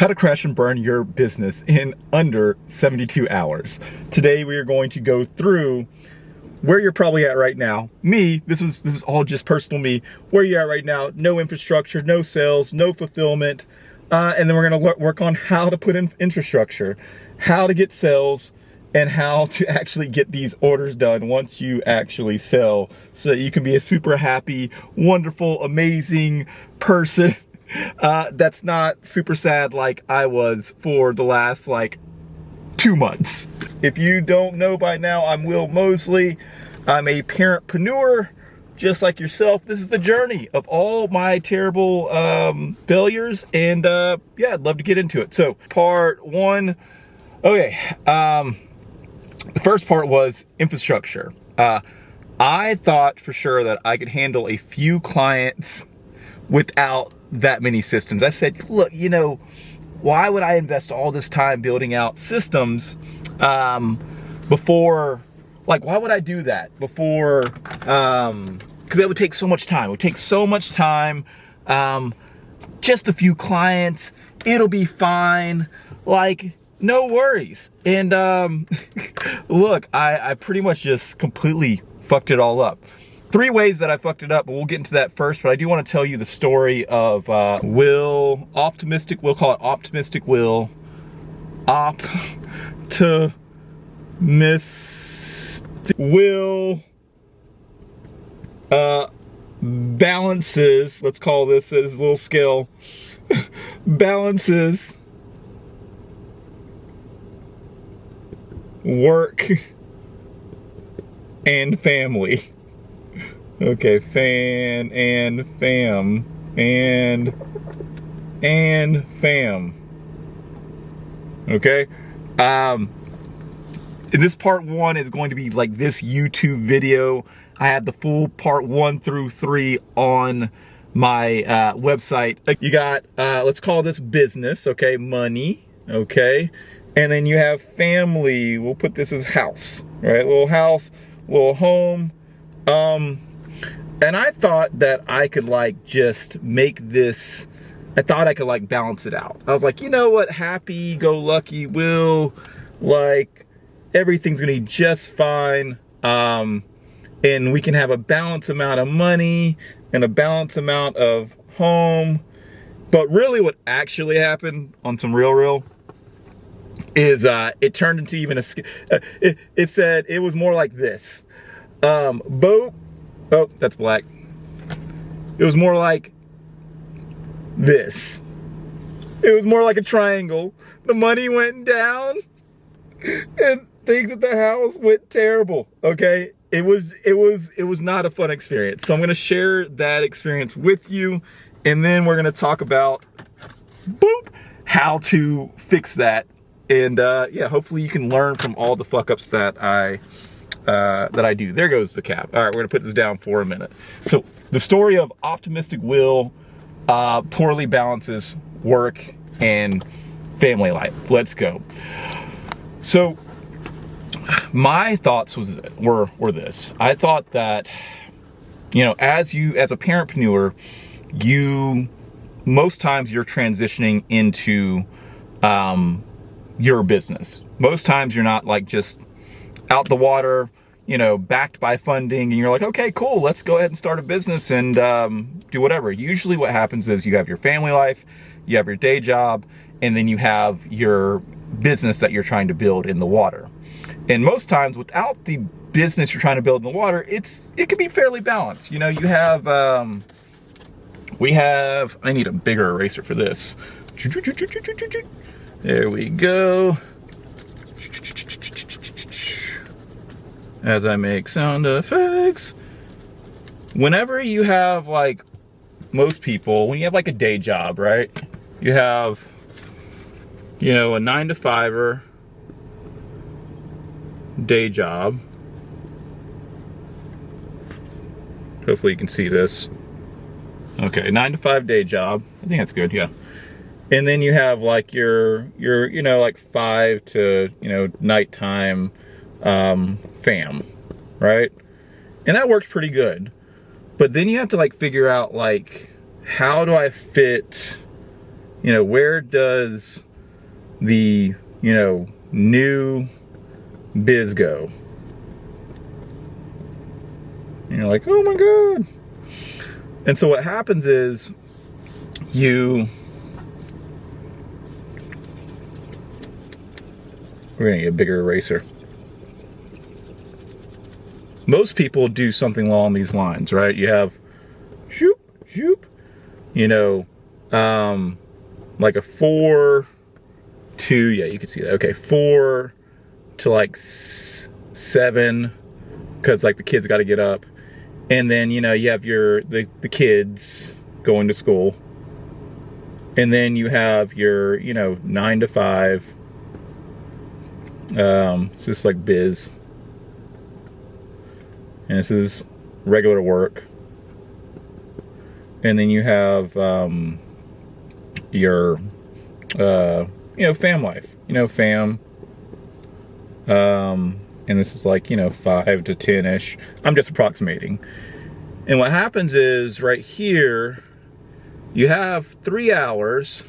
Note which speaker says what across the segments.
Speaker 1: How to crash and burn your business in under 72 hours. Today we are going to go through where you're probably at right now. Me, this is all just personal me. Where you're at right now, no infrastructure, no sales, no fulfillment. And then we're gonna work on how to put in infrastructure, how to get sales, and how to actually get these orders done once you actually sell, so that you can be a super happy, wonderful, amazing person that's not super sad like I was for the last 2 months. If you don't know by now, I'm Will Mosley. I'm a parentpreneur, just like yourself. This is the journey of all my terrible failures, and yeah, I'd love to get into it. So part one, okay, the first part was infrastructure. I thought for sure that I could handle a few clients without that many systems. I said, look, why would I invest all this time building out systems before, why would I do that before, because that would take so much time. It would take so much time, just a few clients, it'll be fine, no worries. And look, I pretty much just completely fucked it all up. 3 ways that I fucked it up, but we'll get into that first. But I do want to tell you the story of Will, optimistic Will, call it optimistic Will, Will, balances, let's call this his little skill, balances work and family. Okay, fan and fam and fam. Okay, and this part 1 is going to be like this YouTube video. I have the full part 1 through 3 on my website. You got let's call this business, okay, money, okay, and then you have family. We'll put this as house, right? Little house, little home. And I thought that I could just make this, I thought I could balance it out. I was like, you know what, happy go lucky Will, everything's gonna be just fine. And we can have a balanced amount of money and a balanced amount of home. But really what actually happened on some real is it turned into even a, it said it was more like this. Oh, that's black. It was more like this. It was more like a triangle. The money went down and things at the house went terrible. Okay, it was not a fun experience. So I'm gonna share that experience with you, and then we're gonna talk about how to fix that. And yeah, hopefully you can learn from all the fuck ups that I do. There goes the cap. All right, we're gonna put this down for a minute. So the story of optimistic Will poorly balances work and family life. Let's go. So my thoughts were this. I thought that, as a parentpreneur, most times you're transitioning into your business. Most times you're not just out the water, backed by funding, and you're like, okay, cool, let's go ahead and start a business and do whatever. Usually what happens is you have your family life, you have your day job, and then you have your business that you're trying to build in the water. And most times without the business you're trying to build in the water, it can be fairly balanced. You have, I need a bigger eraser for this. There we go. As I make sound effects. Whenever you have most people, when you have a day job, right? You have, a 9-to-5er day job. Hopefully you can see this. Okay, 9-to-5 day job. I think that's good, yeah. And then you have your 5 to, nighttime fam, right? And that works pretty good. But then you have to figure out how do I fit you know, where does the, you know, new biz go? And you're like, oh my God. And so what happens is we're gonna get a bigger eraser. Most people do something along these lines, right? You have shoop, shoop, you know, like a 4 to, yeah, you can see that. Okay, 4 to like 7, because like the kids got to get up. And then, you know, you have the kids going to school. And then you have your, you know, 9 to 5. It's just like biz. And this is regular work. And then you have your, you know, fam life. You know, fam. And this is like, you know, 5 to 10-ish. I'm just approximating. And what happens is right here, you have 3 hours.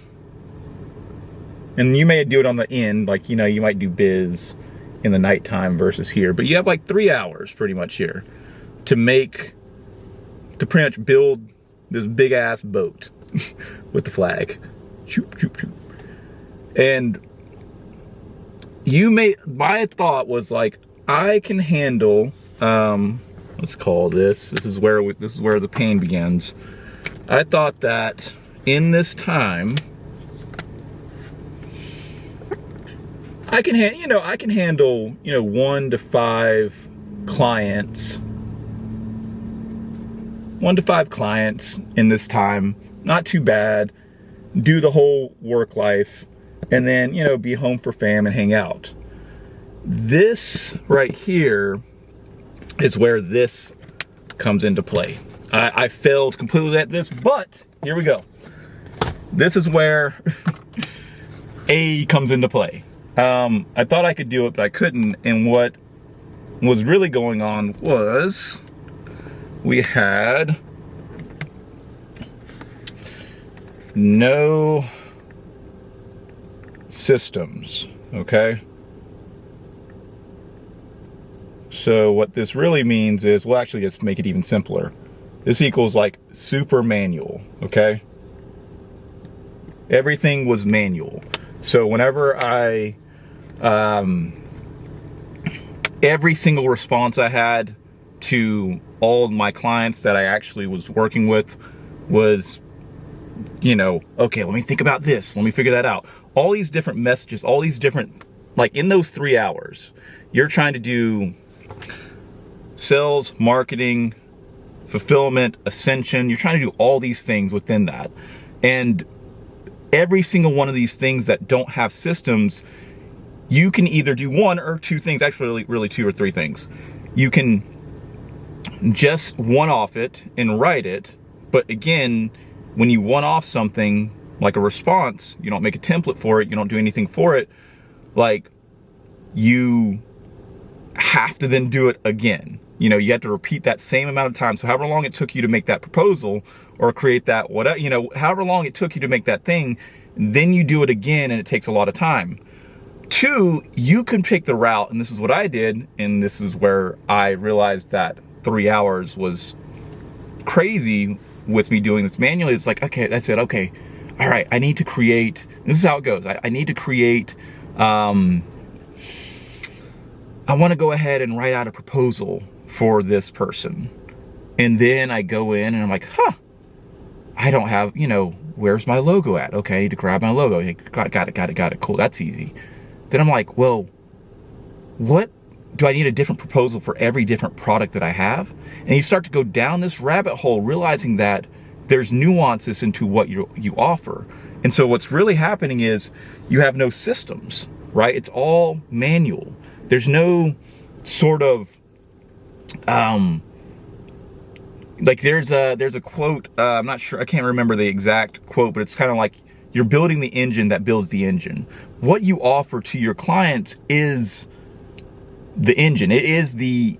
Speaker 1: And you may do it on the end, like, you know, you might do biz in the nighttime versus here. But you have like 3 hours pretty much here to pretty much build this big ass boat with the flag. Shoop, shoop, shoop. And my thought was like, I can handle, let's call this is where the pain begins. I thought that in this time, I can handle, you know, 1 to 5 clients. 1 to 5 clients in this time. Not too bad. Do the whole work life. And then, you know, be home for fam and hang out. This right here is where this comes into play. I failed completely at this, but here we go. This is where A comes into play. I thought I could do it, but I couldn't. And what was really going on was we had no systems, okay? So what this really means is, well, actually, let's make it even simpler. This equals like super manual, okay? Everything was manual. So whenever every single response I had to all of my clients that I actually was working with was, you know, okay, let me think about this. Let me figure that out. All these different messages, all these different, like in those 3 hours, you're trying to do sales, marketing, fulfillment, ascension. You're trying to do all these things within that. And every single one of these things that don't have systems, you can either do 1 or 2 things, actually really 2 or 3 things. You can just one-off it and write it, but again, when you one-off something like a response, you don't make a template for it, you don't do anything for it, like you have to then do it again. You know, you have to repeat that same amount of time. So however long it took you to make that proposal or create that, whatever, you know, however long it took you to make that thing, then you do it again and it takes a lot of time. 2, you can take the route, and this is what I did, and this is where I realized that 3 hours was crazy with me doing this manually. It's like, okay, I said, okay, all right, I need to create, this is how it goes. I need to create, I want to go ahead and write out a proposal for this person. And then I go in and I'm like, I don't have, you know, where's my logo at? Okay, I need to grab my logo. Hey, got it. Cool, that's easy. Then I'm like, well, what do I need a different proposal for every different product that I have? And you start to go down this rabbit hole, realizing that there's nuances into what you offer. And so what's really happening is you have no systems, right? It's all manual. There's no sort of, like there's a quote, I'm not sure, I can't remember the exact quote, but it's kind of like, you're building the engine that builds the engine. What you offer to your clients is the engine. It is the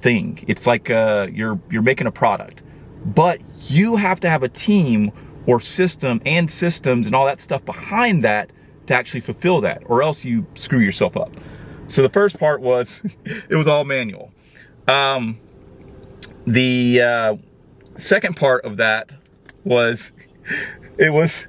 Speaker 1: thing. It's like you're making a product, but you have to have a team or system and systems and all that stuff behind that to actually fulfill that, or else you screw yourself up. So the first part was, it was all manual. The second part of that was, it was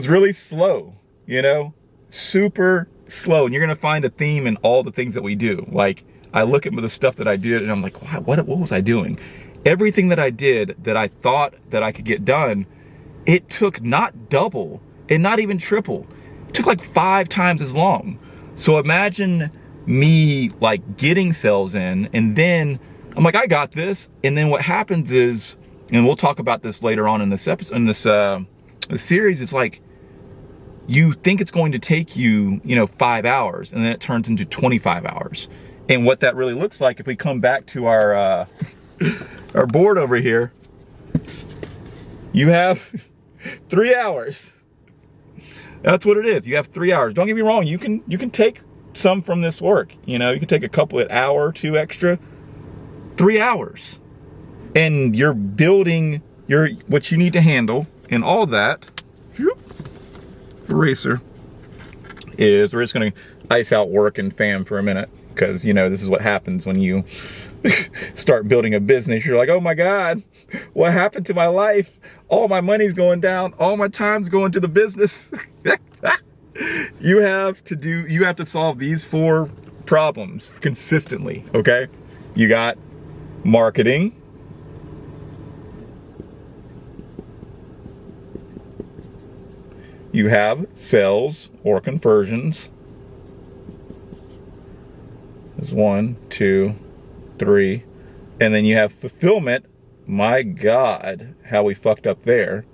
Speaker 1: really slow, you know, super slow. And you're gonna find a theme in all the things that we do. Like, I look at the stuff that I did and I'm like, what was I doing? Everything that I did that I thought that I could get done, it took not double and not even triple. It took like 5 times as long. So imagine me like getting sales in, and then I'm like, I got this. And then what happens is, and we'll talk about this later on in this episode, in this series, it's like, you think it's going to take you, 5 hours, and then it turns into 25 hours. And what that really looks like, if we come back to our our board over here, you have 3 hours. That's what it is. You have 3 hours. Don't get me wrong. You can take some from this work. You can take a couple an hour or 2 extra. 3 hours, and you're building what you need to handle, and all that. Eraser is, we're just gonna ice out work and fam for a minute, because this is what happens when you start building a business. You're like, oh my God, what happened to my life? All my money's going down, all my time's going to the business. You have to solve these 4 problems consistently, okay? You got marketing, you have sales or conversions. There's 1, 2, 3. And then you have fulfillment. My God, how we fucked up there.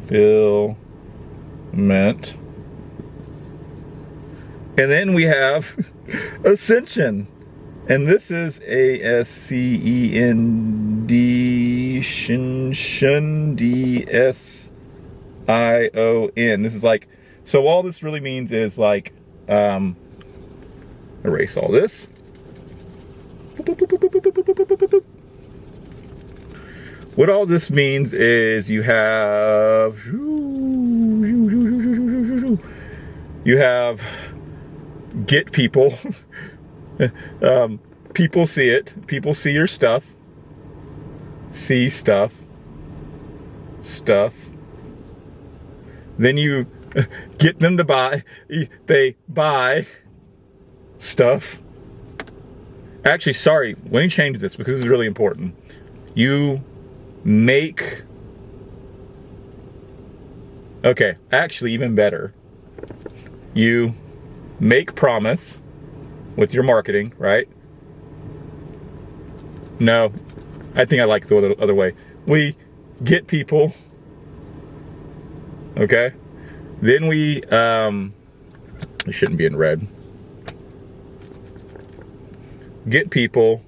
Speaker 1: Fulfillment. And then we have ascension. And this is ASCENDION. This is like, so all this really means is like, erase all this. What all this means is you have get people. People see it. People see your stuff. See stuff. Then you get them to buy. They buy stuff. Actually, sorry, let me change this because this is really important. You make, okay, actually even better. You make promise with your marketing, right? No, I think I like the other way. We get people, okay? Then it shouldn't be in red. Get people,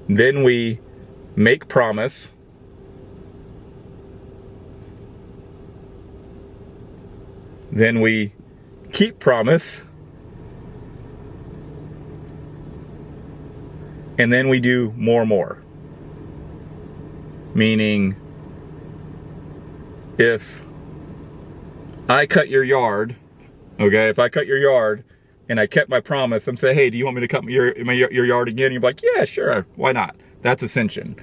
Speaker 1: then we make promise, then we keep promise, and then we do more. Meaning, if I cut your yard, okay, if I cut your yard and I kept my promise, I'm saying, hey, do you want me to cut your yard again? And you're like, yeah, sure, why not? That's ascension.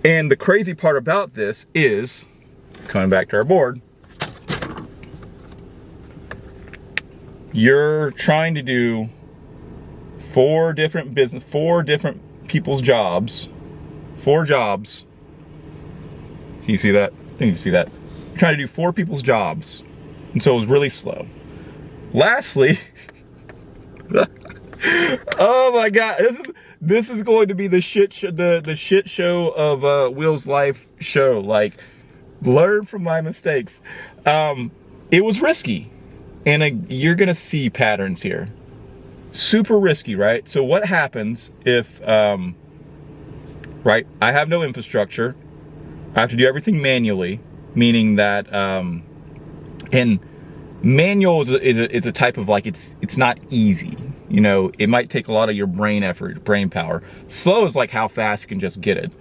Speaker 1: And the crazy part about this is, coming back to our board, you're trying to do 4 different people's jobs. 4 jobs. Can you see that? I think you see that. You're trying to do 4 people's jobs. And so it was really slow. Lastly, oh my God, this is going to be the shit show of Will's life show. Like, learn from my mistakes. It was risky, and you're gonna see patterns here. Super risky, right? So what happens if, right? I have no infrastructure. I have to do everything manually, meaning that, and manual is a type of, like, it's not easy. It might take a lot of your brain effort, brain power. Slow is like how fast you can just get it.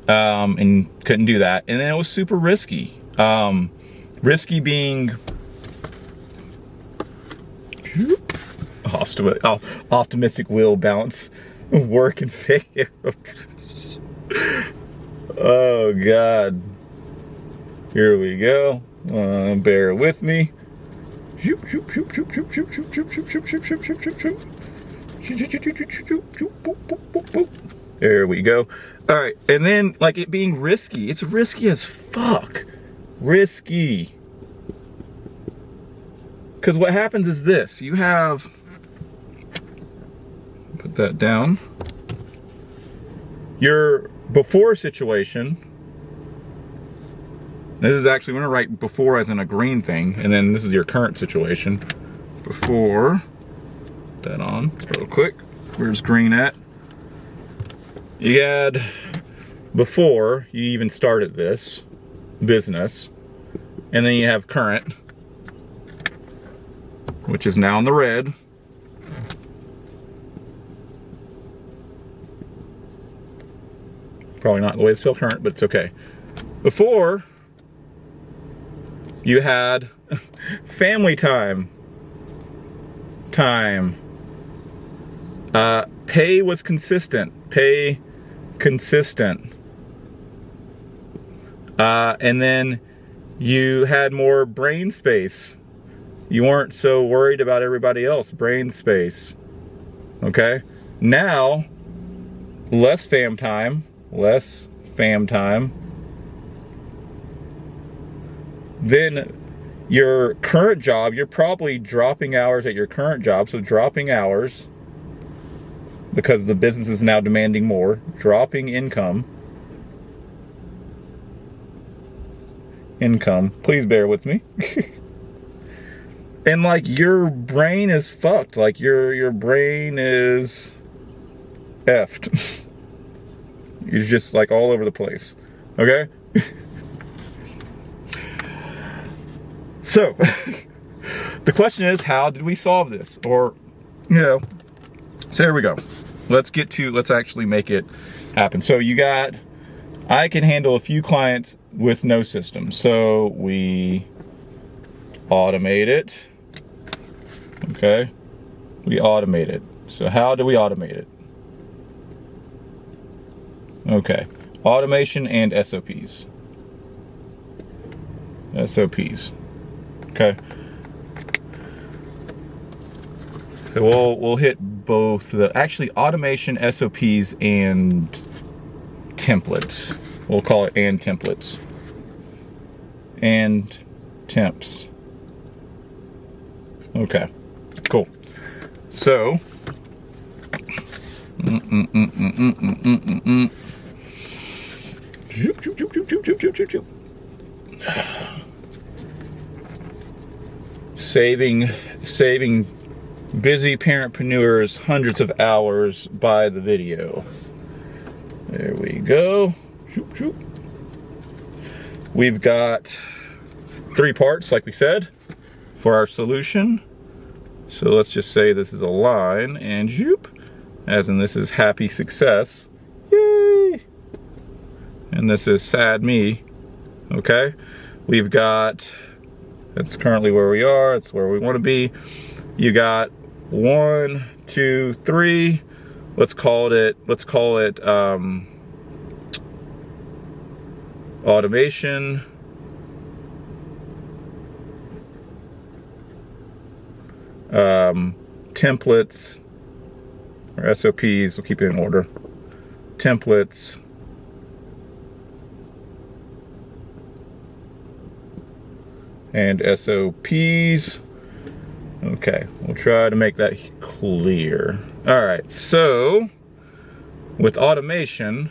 Speaker 1: and couldn't do that. And then it was super risky. Risky being optimistic will balance work and faith. Oh God. Here we go. Bear with me. There we go. All right, and then like it being risky. It's risky as fuck. Risky. Because what happens is this. You have, put that down. Your before situation. This is actually, I'm gonna write before as in a green thing, and then this is your current situation. Before, put that on real quick. Where's green at? You had, before you even started this business, and then you have current, which is now in the red. Probably not the way to spell current, but it's okay. Before, you had family time. Pay was consistent. Pay consistent. And then you had more brain space. You weren't so worried about everybody else. Brain space. Okay? Now, less fam time. Less fam time. Then your current job, you're probably dropping hours at your current job. So dropping hours because the business is now demanding more. Dropping income. Income. Please bear with me. And like your brain is fucked. Like your brain is effed. You're just like all over the place. Okay? So, the question is, how did we solve this? Or, you know, so here we go. Let's actually make it happen. So you got, I can handle a few clients with no system. So we automate it. Okay. We automate it. So how do we automate it? Okay. Automation and SOPs. SOPs. Okay. So we'll hit both the actually automation, SOPs, and templates. We'll call it and templates. And temps. Okay. Cool. So saving busy parentpreneurs hundreds of hours by the video. There we go. We've got 3 parts, like we said, for our solution. So let's just say this is a line, and as in this is happy success. Yay! And this is sad me. Okay? We've got, that's currently where we are, it's where we want to be. You got 1, 2, 3. Let's call it automation. Templates or SOPs, we'll keep it in order. Templates. And SOPs. Okay, we'll try to make that clear. All right, so with automation,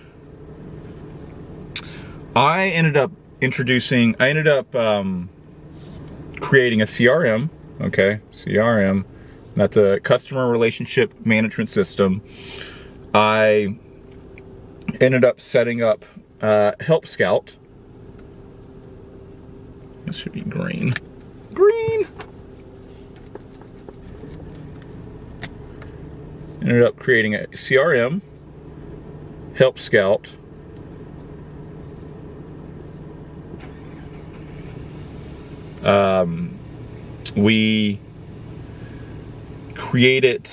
Speaker 1: I ended up creating a CRM. Okay, CRM. That's a customer relationship management system. I ended up setting up Help Scout. This should be green. Green! Ended up creating a CRM, Help Scout, We created,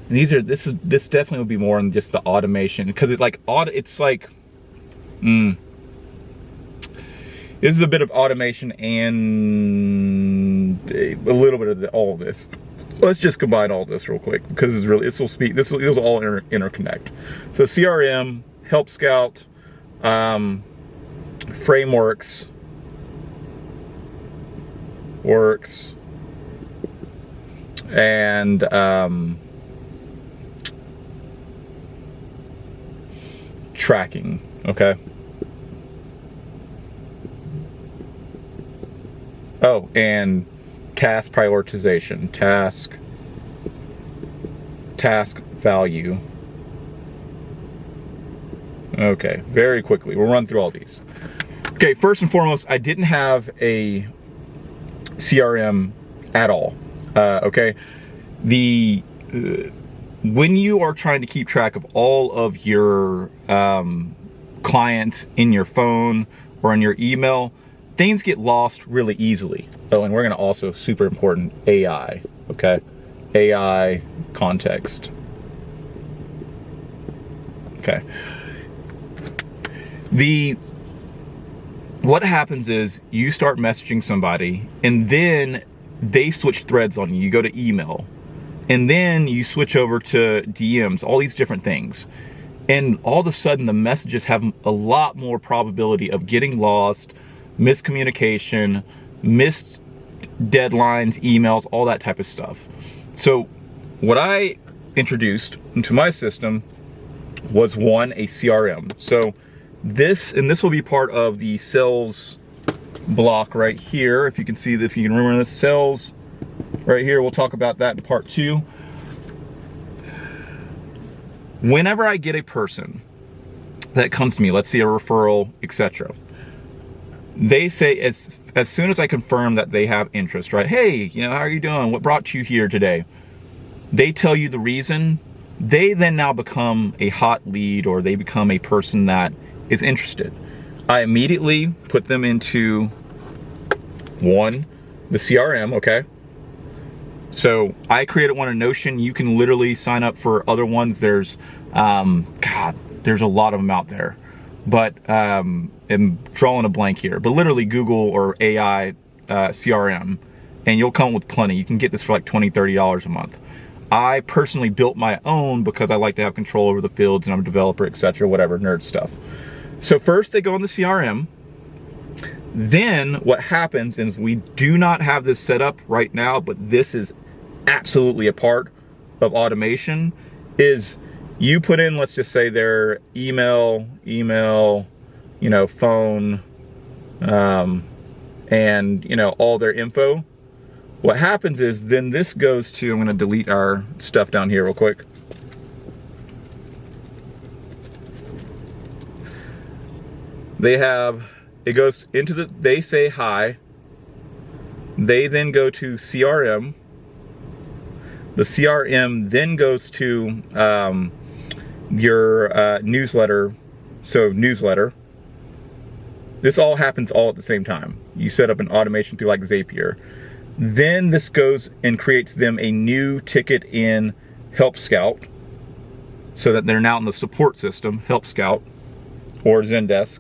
Speaker 1: this definitely would be more on just the automation, because it's like, this is a bit of automation and a little bit of all of this. Let's just combine all this real quick, because this will all interconnect. So CRM, Help Scout, frameworks, and tracking, okay? Oh, and task prioritization, task value. Okay, very quickly, we'll run through all these. Okay, first and foremost, I didn't have a CRM at all. Okay, when you are trying to keep track of all of your clients in your phone or in your email, things get lost really easily. Oh, and we're gonna also, super important, AI, okay? AI context. Okay. What happens is you start messaging somebody and then they switch threads on you. You go to email and then you switch over to DMs, all these different things. And all of a sudden the messages have a lot more probability of getting lost, miscommunication, missed deadlines, emails, all that type of stuff. So what I introduced into my system was a CRM. So this will be part of the sales block right here. If you can see, if you can remember the sales right here, we'll talk about that in part 2. Whenever I get a person that comes to me, let's see a referral, etc., they say, as soon as I confirm that they have interest, right? Hey, how are you doing? What brought you here today? They tell you the reason. They then now become a hot lead, or they become a person that is interested. I immediately put them into the CRM, okay? So I created one in Notion. You can literally sign up for other ones. There's, there's a lot of them out there. But I'm drawing a blank here. But literally Google or AI CRM, and you'll come up with plenty. You can get this for like $20, $30 a month. I personally built my own because I like to have control over the fields, and I'm a developer, etc., whatever, nerd stuff. So first they go in the CRM. Then what happens is, we do not have this set up right now, but this is absolutely a part of automation, is you put in, let's just say, their email, phone, and all their info. What happens is then this goes to, I'm gonna delete our stuff down here real quick. They say hi. They then go to CRM. The CRM then goes to your newsletter. So newsletter. This all happens all at the same time. You set up an automation through like Zapier. Then this goes and creates them a new ticket in Help Scout, so that they're now in the support system, Help Scout or Zendesk.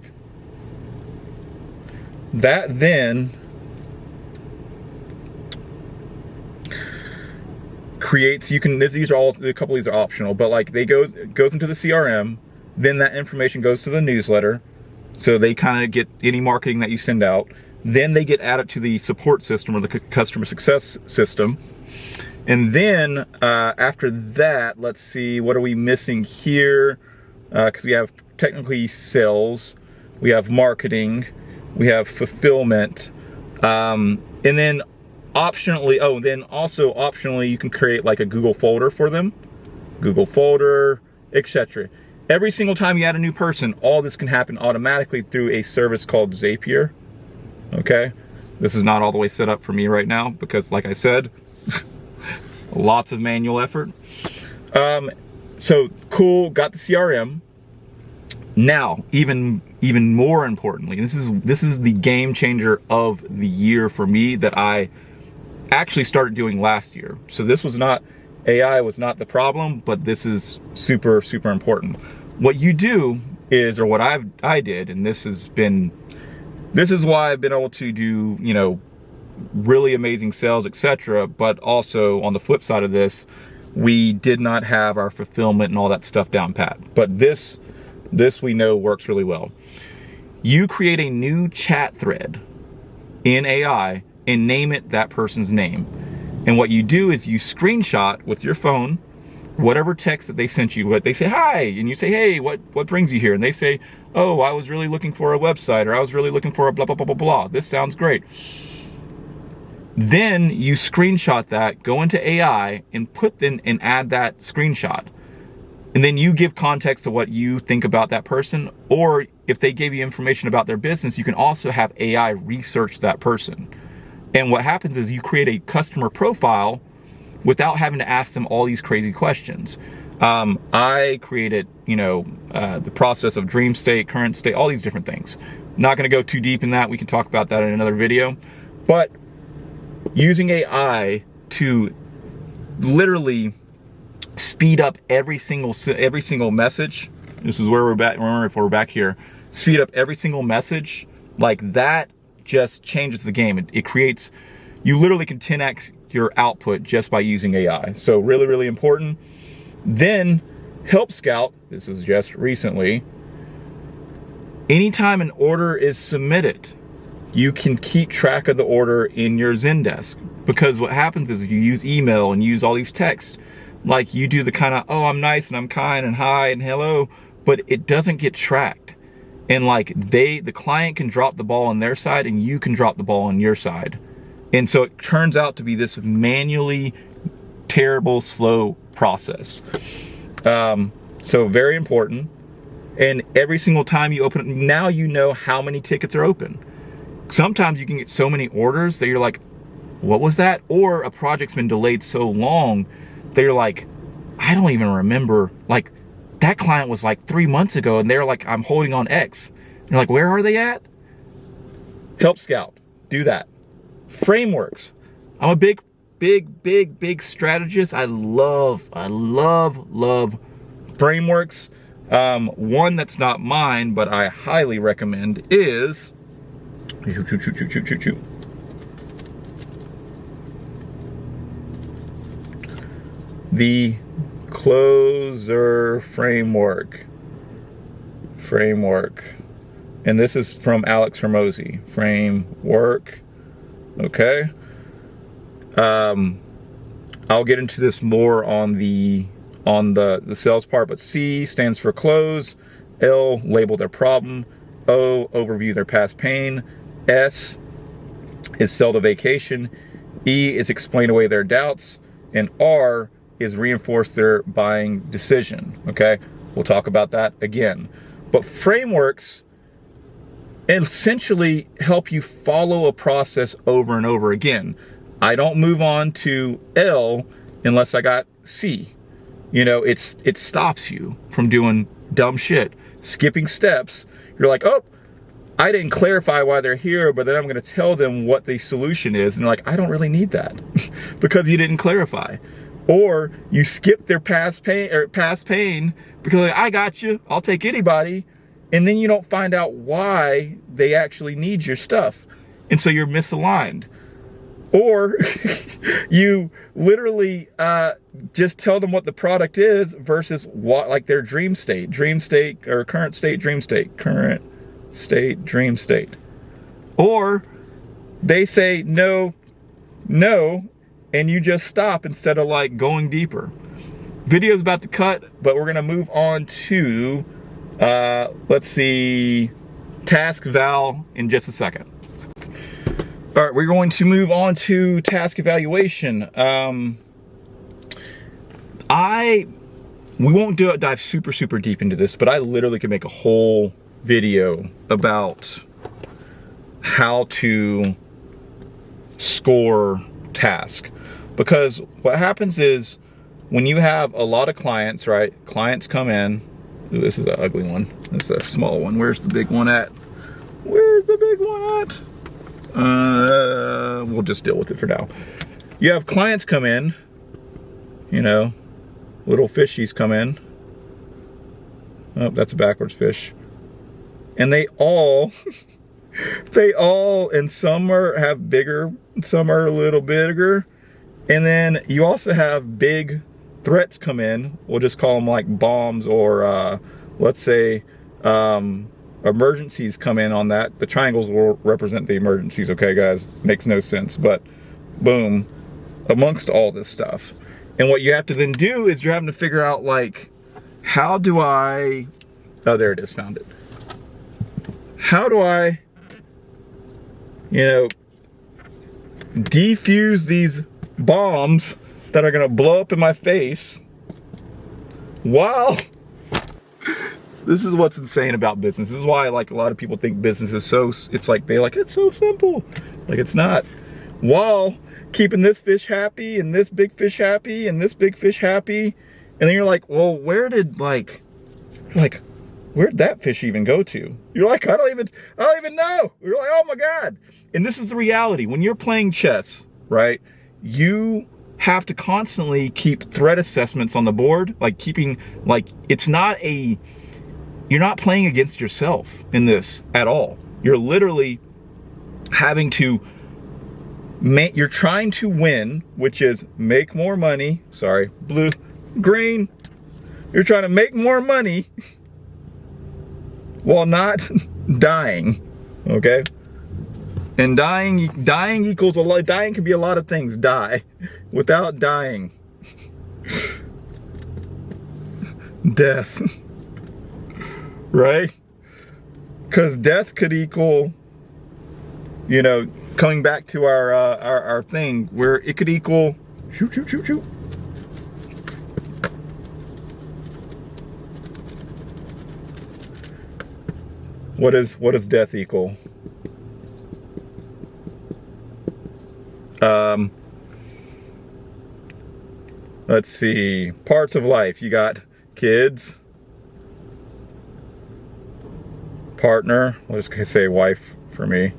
Speaker 1: That then creates, these are all, a couple of these are optional, but like goes into the CRM, then that information goes to the newsletter, so they kind of get any marketing that you send out. Then they get added to the support system, or the customer success system. And then after that, let's see, what are we missing here? Because we have technically sales, we have marketing, we have fulfillment, and then optionally, you can create like a Google folder for them, Google folder, etc. Every single time you add a new person, all this can happen automatically through a service called Zapier. Okay, this is not all the way set up for me right now because, like I said, lots of manual effort. So cool, got the CRM. Now, even even more importantly, this is the game changer of the year for me that I actually started doing last year. So this was not, AI was not the problem, but this is super, super important. What you do is, or what I did, and this is why I've been able to do, you know, really amazing sales, etc. But also on the flip side of this, we did not have our fulfillment and all that stuff down pat. But this we know works really well. You create a new chat thread in AI and name it that person's name. And what you do is you screenshot with your phone whatever text that they sent you. What they say, hi, and you say, hey, what brings you here? And they say, oh, I was really looking for a website, or I was really looking for a blah, blah, blah, blah, blah. This sounds great. Then you screenshot that, go into AI and and add that screenshot. And then you give context to what you think about that person, or if they gave you information about their business, you can also have AI research that person. And what happens is you create a customer profile without having to ask them all these crazy questions. I created, you know, the process of dream state, current state, all these different things. Not gonna go too deep in that. We can talk about that in another video. But using AI to literally speed up every single message. This is where we're back. Remember, if we're back here, speed up every single message like that just changes the game. It creates, you literally can 10x your output just by using AI. So really, really important. Then Help Scout, this is just recently, anytime an order is submitted, you can keep track of the order in your Zendesk. Because what happens is you use email and use all these texts, like you do the kind of, oh, I'm nice and I'm kind and hi and hello, but it doesn't get tracked. And like the client can drop the ball on their side and you can drop the ball on your side. And so it turns out to be this manually terrible, slow process. So very important. And every single time you open it, now you know how many tickets are open. Sometimes you can get so many orders that you're like, what was that? Or a project's been delayed so long that you're like, I don't even remember, like that client was like 3 months ago and they're like, I'm holding on X. And you're like, where are they at? Help Scout, do that. Frameworks. I'm a big strategist. I love frameworks. One that's not mine, but I highly recommend is, the Closer framework. And this is from Alex Hermosi. Framework. Okay. I'll get into this more on the sales part, but C stands for close, L, label their problem, O, overview their past pain, S is sell the vacation, E is explain away their doubts, and R is reinforce their buying decision. Okay, we'll talk about that again. But frameworks essentially help you follow a process over and over again. I don't move on to L unless I got C. You know, it stops you from doing dumb shit. Skipping steps. You're like, oh, I didn't clarify why they're here, but then I'm gonna tell them what the solution is. And they're like, I don't really need that because you didn't clarify. Or you skip their past pain because like, I got you, I'll take anybody. And then you don't find out why they actually need your stuff. And so you're misaligned. Or you literally just tell them what the product is versus what, like their dream state, or current state, dream state. Or they say no, and you just stop instead of like going deeper. Video's about to cut, but we're gonna move on to, let's see, task eval in just a second. All right, we're going to move on to task evaluation. We won't dive super deep into this, but I literally could make a whole video about how to score task. Because what happens is when you have a lot of clients, right? Clients come in Ooh, this is an ugly one. This is a small one. Where's the big one at? Where's the big one at? We'll just deal with it for now. You have clients come in, you know, little fishies come in. Oh, that's a backwards fish. And they all, and some have bigger, some are a little bigger. And then you also have big threats come in. We'll just call them like bombs, or let's say emergencies come in on that. The triangles will represent the emergencies, okay guys? Makes no sense, but boom, amongst all this stuff. And what you have to then do is you're having to figure out, like, how do I, oh, there it is, found it. How do I, you know, defuse these bombs that are gonna blow up in my face while, this is what's insane about business. This is why, like, a lot of people think business is so, it's like, they're like, it's so simple. Like, it's not. While keeping this fish happy, and this big fish happy, and this big fish happy. And then you're like, well, where'd that fish even go to? You're like, I don't even know. You're like, oh my God. And this is the reality. When you're playing chess, right? You have to constantly keep threat assessments on the board. Like keeping, like, it's not a, you're not playing against yourself in this at all. You're literally having to, you're trying to win, which is make more money. Sorry, blue, green. You're trying to make more money while not dying, okay? And dying equals a lot. Dying can be a lot of things. Die without dying. Death, right? Because death could equal, you know, coming back to our thing, where it could equal shoot. What does death equal? Let's see, parts of life. You got kids, partner, let's say wife for me,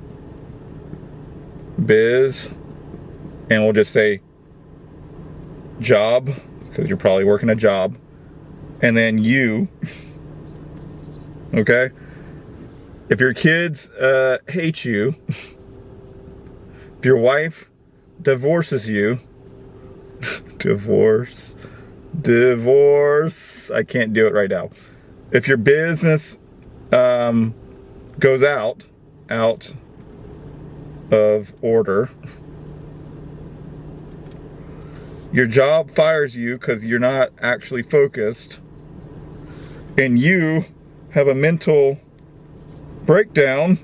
Speaker 1: biz, and we'll just say job, because you're probably working a job, and then you, okay? If your kids hate you, if your wife divorces you, divorce, I can't do it right now. If your business goes out of order, your job fires you because you're not actually focused, and you have a mental breakdown,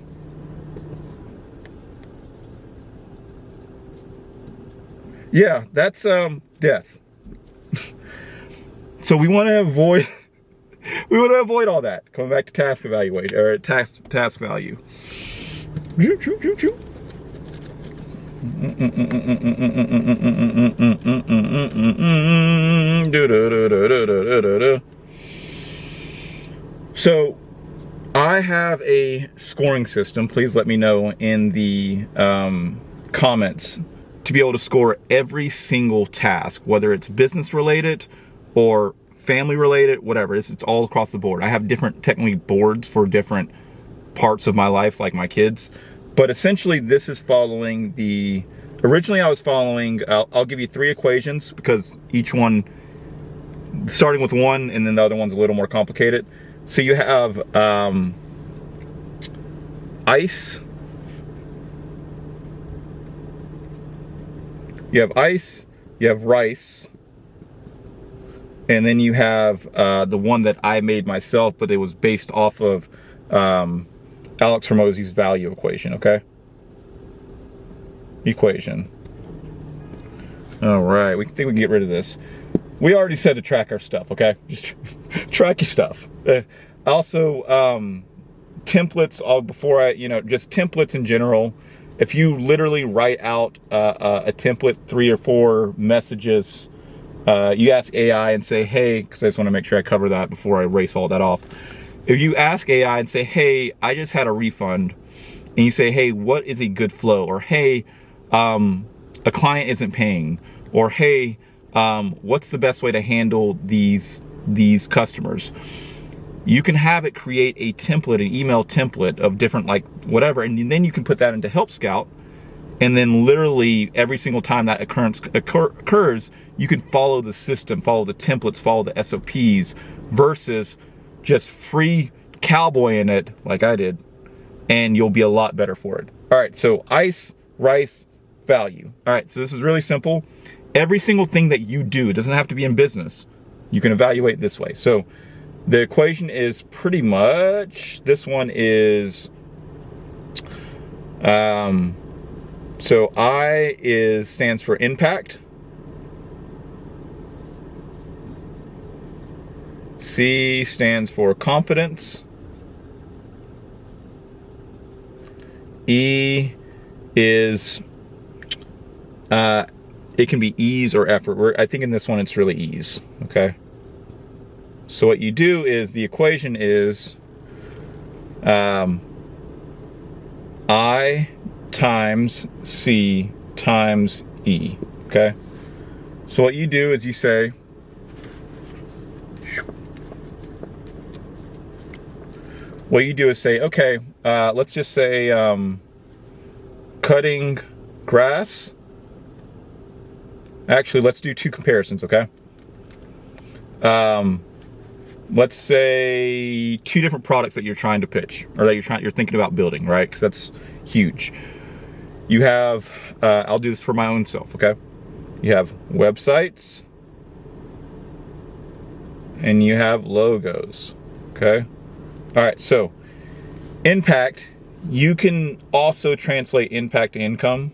Speaker 1: yeah, that's death. So we want to avoid all that. Coming back to task evaluate, or task value. So I have a scoring system. Please let me know in the comments to be able to score every single task, whether it's business related or family related, whatever. It's all across the board. I have different technically boards for different parts of my life, like my kids. But essentially this is following the, originally I was following, I'll give you 3 equations, because each one, starting with one and then the other one's a little more complicated. So you have ice, you have rice, and then you have the one that I made myself, but it was based off of Alex Hormozi's value equation, okay? Equation. All right, we think we can get rid of this. We already said to track our stuff, okay? Just track your stuff. Also, templates, before I, just templates in general. If you literally write out a template, 3 or 4 messages, you ask AI and say, hey, because I just want to make sure I cover that before I erase all that off. If you ask AI and say, hey, I just had a refund, and you say, hey, what is a good flow? Or hey, a client isn't paying. Or hey, what's the best way to handle these customers? You can have it create a template, an email template of different, like whatever, and then you can put that into Help Scout, and then literally every single time that occurrence occurs, you can follow the system, follow the templates, follow the SOPs, versus just free cowboying it like I did, and you'll be a lot better for it. All right, so ice, rice, value. All right, so this is really simple. Every single thing that you do, it doesn't have to be in business, you can evaluate this way. So the equation is pretty much, this one is, so I stands for impact. C stands for confidence. E is, it can be ease or effort. I think in this one it's really ease, okay? So what you do is, the equation is I times C times E, okay? So what you do is you say, okay, let's just say cutting grass. Actually, let's do two comparisons, okay? Let's say two different products that you're trying to pitch, or that you're thinking about building, right? Because that's huge. You have, I'll do this for my own self, okay? You have websites, and you have logos, okay? All right, so impact, you can also translate impact to income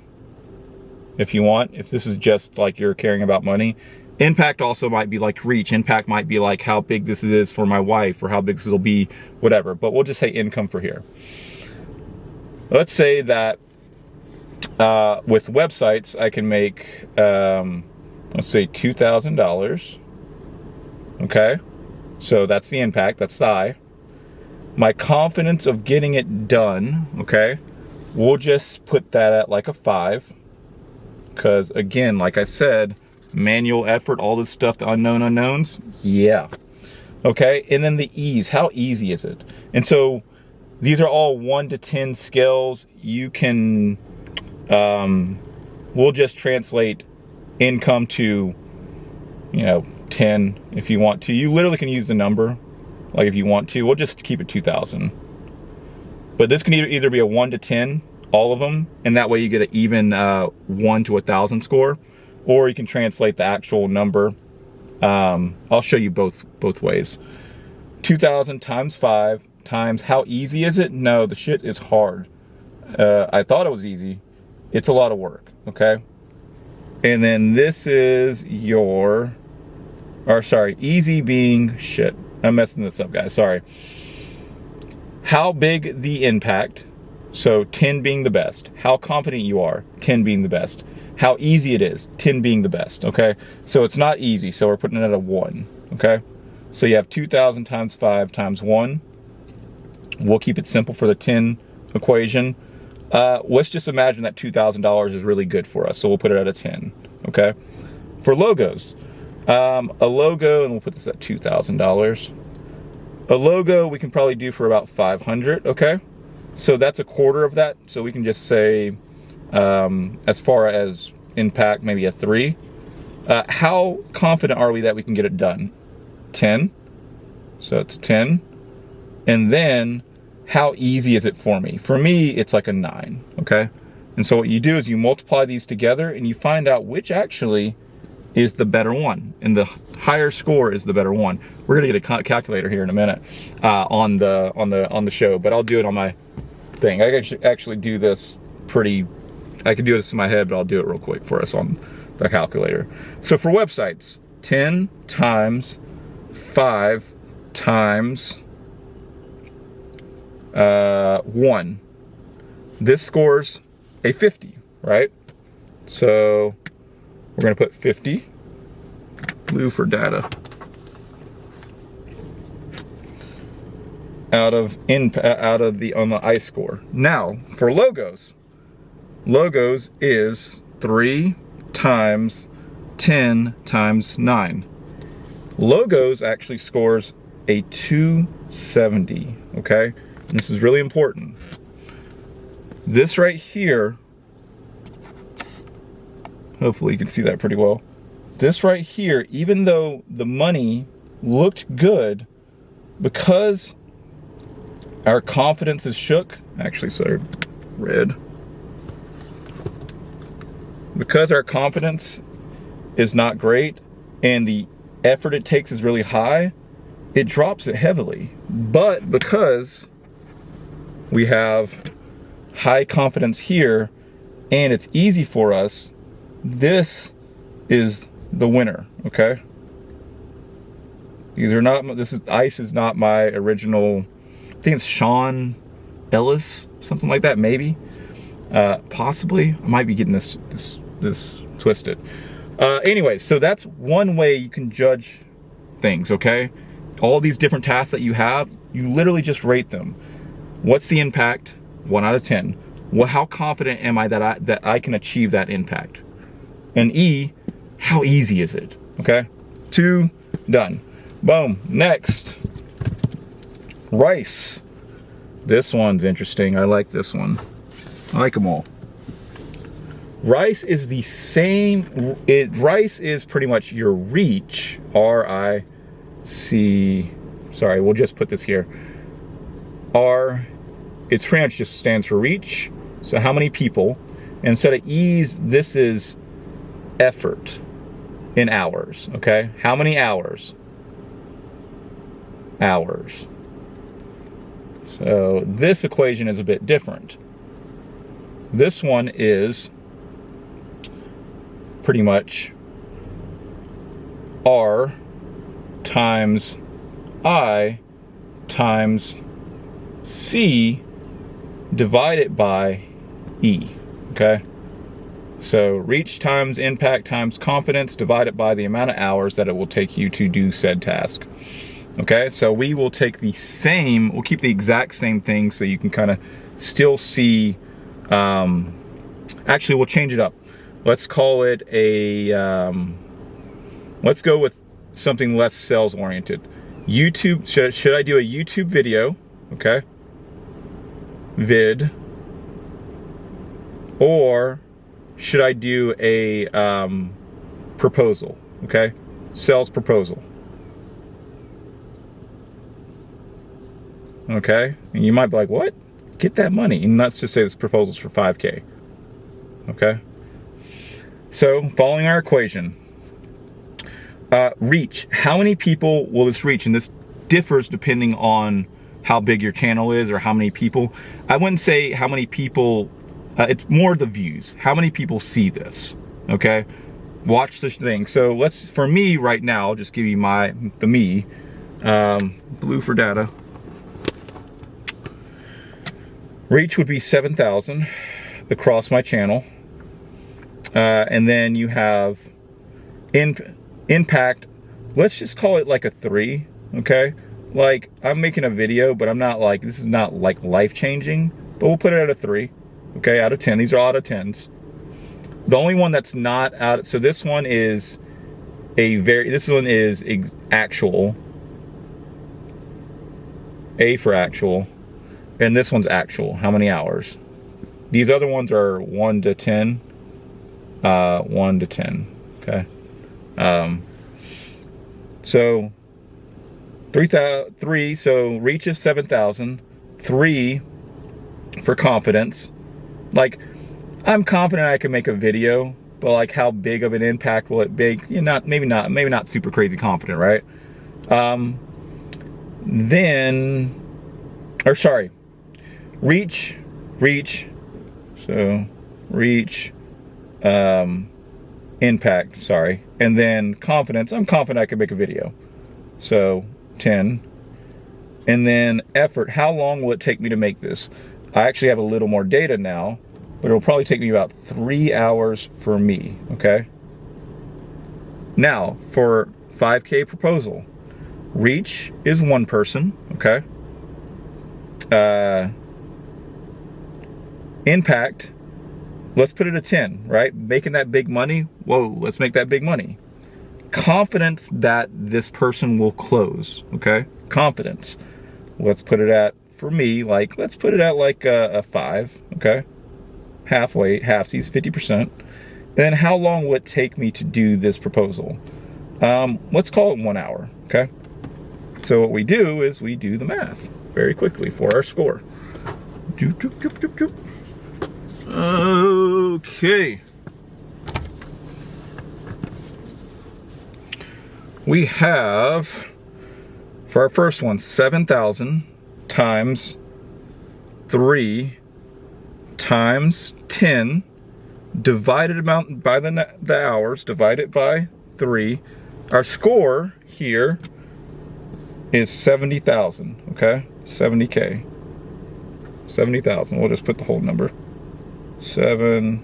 Speaker 1: if you want, if this is just like you're caring about money. Impact also might be like reach. Impact might be like how big this is for my wife, or how big this will be, whatever. But we'll just say income for here. Let's say that with websites, I can make, let's say $2,000. Okay, so that's the impact, that's the I. My confidence of getting it done, okay, we'll just put that at like a 5. Because again, like I said, manual effort, all this stuff, the unknown unknowns, yeah. Okay, and then the ease, how easy is it? And so these are all 1 to 10 scales. You can, we'll just translate income to, 10 if you want to. You literally can use the number, like if you want to. We'll just keep it 2,000. But this can either be a 1 to 10, all of them, and that way you get an even 1 to 1,000 score, or you can translate the actual number. I'll show you both ways. 2,000 times 5 times, how easy is it? No, the shit is hard. I thought it was easy. It's a lot of work, okay? And then this is your, or sorry, easy being, shit, I'm messing this up, guys, sorry. How big the impact, so 10 being the best. How confident you are, 10 being the best. How easy it is, 10 being the best, okay? So it's not easy, so we're putting it at a 1, okay? So you have 2,000 times 5 times 1. We'll keep it simple for the 10 equation. Let's just imagine that $2,000 is really good for us, so we'll put it at a 10, okay? For logos, a logo, and we'll put this at $2,000. A logo we can probably do for about 500, okay? So that's a quarter of that, so we can just say, as far as impact, maybe a 3. How confident are we that we can get it done? 10, so it's a 10. And then, how easy is it for me? For me, it's like a 9, okay? And so what you do is you multiply these together and you find out which actually is the better one. And the higher score is the better one. We're gonna get a calculator here in a minute on the show, but I'll do it on my thing. I can actually do this I can do this in my head, but I'll do it real quick for us on the calculator. So for websites, 10 times 5 times 1. This scores a 50, right? So we're gonna put 50 blue for data. Out of the on the I score. Now for logos is 3 times 10 times 9. Logos actually scores a 270. Okay, and this is really important. This right here, hopefully you can see that pretty well. This right here, even though the money looked good, because our confidence is shook, actually, sorry, red. Because our confidence is not great and the effort it takes is really high, it drops it heavily. But because we have high confidence here and it's easy for us, this is the winner, okay? These are not, ICE is not my original. I think it's Sean Ellis, something like that, maybe. Possibly. I might be getting this twisted. Anyway, so that's one way you can judge things, okay? All these different tasks that you have, you literally just rate them. What's the impact? 1 out of 10. Well, how confident am I that I can achieve that impact? And E, how easy is it? Okay? 2, done. Boom. Next. Rice. This one's interesting. I like this one. I like them all. Rice is the same. Rice is pretty much your reach. R-I-C. Sorry, we'll just put this here. It's pretty much just stands for reach. So how many people? Instead of E's, this is effort in hours. Okay? How many hours? Hours. So this equation is a bit different. This one is pretty much R times I times C divided by E, okay? So reach times impact times confidence divided by the amount of hours that it will take you to do said task. Okay, so we will take we'll keep the exact same thing so you can kind of still see, actually we'll change it up. Let's call it let's go with something less sales oriented. YouTube, should I do a YouTube video, okay? Vid. Or should I do a proposal, okay? Sales proposal. Okay, and you might be like, what? Get that money. And let's just say this proposal's for 5K. Okay, so following our equation, reach. How many people will this reach? And this differs depending on how big your channel is or how many people. I wouldn't say how many people, it's more the views. How many people see this? Okay, watch this thing. So for me right now, I'll just give you blue for data. Reach would be 7,000 across my channel. And then you have impact, let's just call it like a 3, okay? Like, I'm making a video, but I'm not like, this is not like life-changing, but we'll put it at a 3, okay, out of 10. These are out of 10s. The only one that's not out, so this one is actual, A for actual. And this one's actual. How many hours? These other ones are 1 to 10. 1 to 10. Okay. So 3. So reach is 7,000. 3 for confidence. Like, I'm confident I can make a video, but like, how big of an impact will it be? Maybe not super crazy confident, right? Reach, so reach, impact, sorry, and then confidence, I'm confident I can make a video, so 10, and then effort, how long will it take me to make this? I actually have a little more data now, but it'll probably take me about 3 hours for me, okay? Now, for 5K proposal. Reach is 1 person, okay? Impact, let's put it at 10, right? Making that big money, whoa, let's make that big money. Confidence that this person will close, okay? Confidence, let's put it at, for me, like, let's put it at like a 5, okay? Halfway, halfsies, 50%. Then how long will it take me to do this proposal? Let's call it 1 hour, okay? So what we do is we do the math very quickly for our score. Okay. We have, for our first one, 7,000 times 3 times 10 divided amount by the hours, divided by 3. Our score here is 70,000, okay? 70K. 70,000. We'll just put the whole number. 7.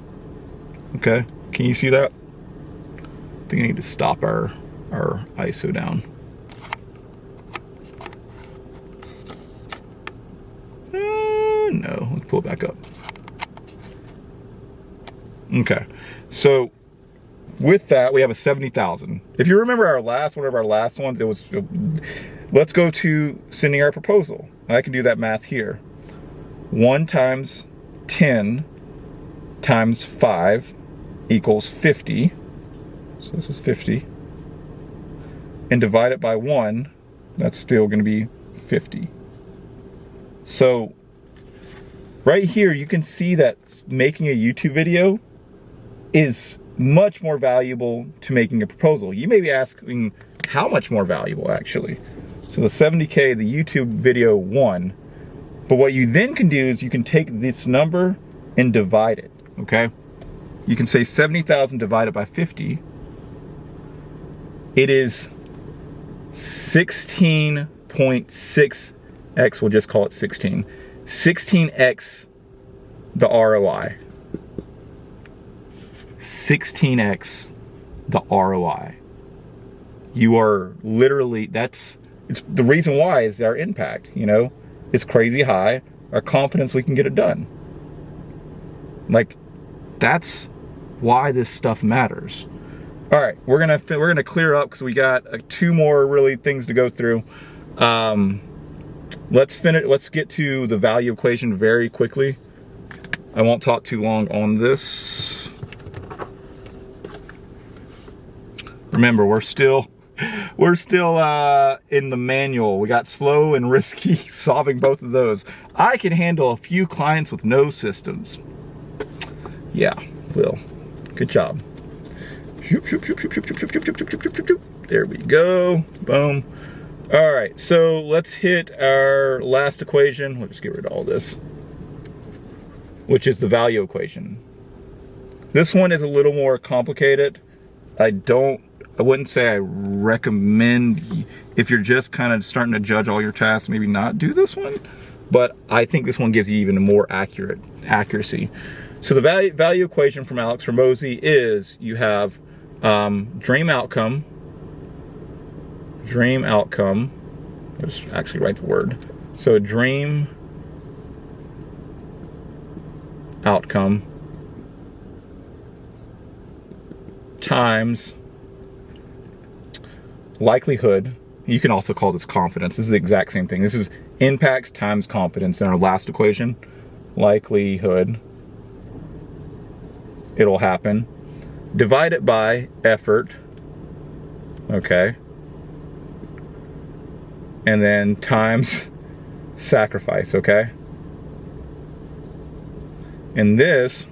Speaker 1: Okay. Can you see that? I think I need to stop our ISO down. No, let's pull it back up. Okay. So with that, we have a 70,000. If you remember our last, one of our last ones, it was, let's go to sending our proposal. I can do that math here. 1 times 10 times 5 equals 50. So this is 50. And divide it by 1, that's still going to be 50. So right here, you can see that making a YouTube video is much more valuable to making a proposal. You may be asking how much more valuable, actually. So the 70K, the YouTube video won. But what you then can do is you can take this number and divide it, okay? You can say 70,000 divided by 50. It is 16.6x, we'll just call it 16. 16x the ROI. 16x the ROI. You are literally, it's the reason why is our impact, you know? It's crazy high. Our confidence we can get it done. Like, that's why this stuff matters. All right, we're gonna clear up because we got 2 more really things to go through. Let's get to the value equation very quickly. I won't talk too long on this. Remember, we're still in the manual. We got slow and risky, solving both of those. I can handle a few clients with no systems. Yeah, Will. Good job. There we go. Boom. All right, so let's hit our last equation. We'll just get rid of all this, which is the value equation. This one is a little more complicated. I wouldn't say I recommend, if you're just kind of starting to judge all your tasks, maybe not do this one, but I think this one gives you even a more accuracy. So the value equation from Alex Hormozi is you have dream outcome. Let's actually write the word. So dream outcome times likelihood. You can also call this confidence. This is the exact same thing. This is impact times confidence in our last equation. Likelihood it'll happen. Divide it by effort. Okay. And then times sacrifice, okay? And this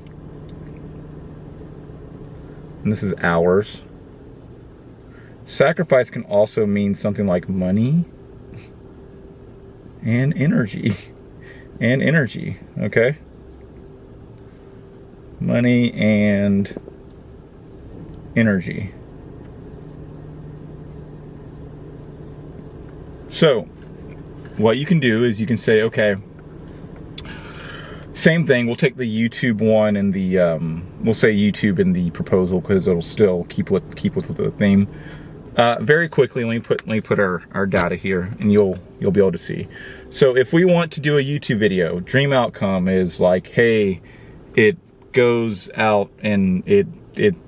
Speaker 1: is hours. Sacrifice can also mean something like money and energy. Okay? Money and energy. So, what you can do is you can say, okay, same thing, we'll take the YouTube one and the, we'll say YouTube in the proposal because it'll still keep with the theme. Very quickly, let me put our data here, and you'll be able to see. So if we want to do a YouTube video, dream outcome is like, hey, it goes out and it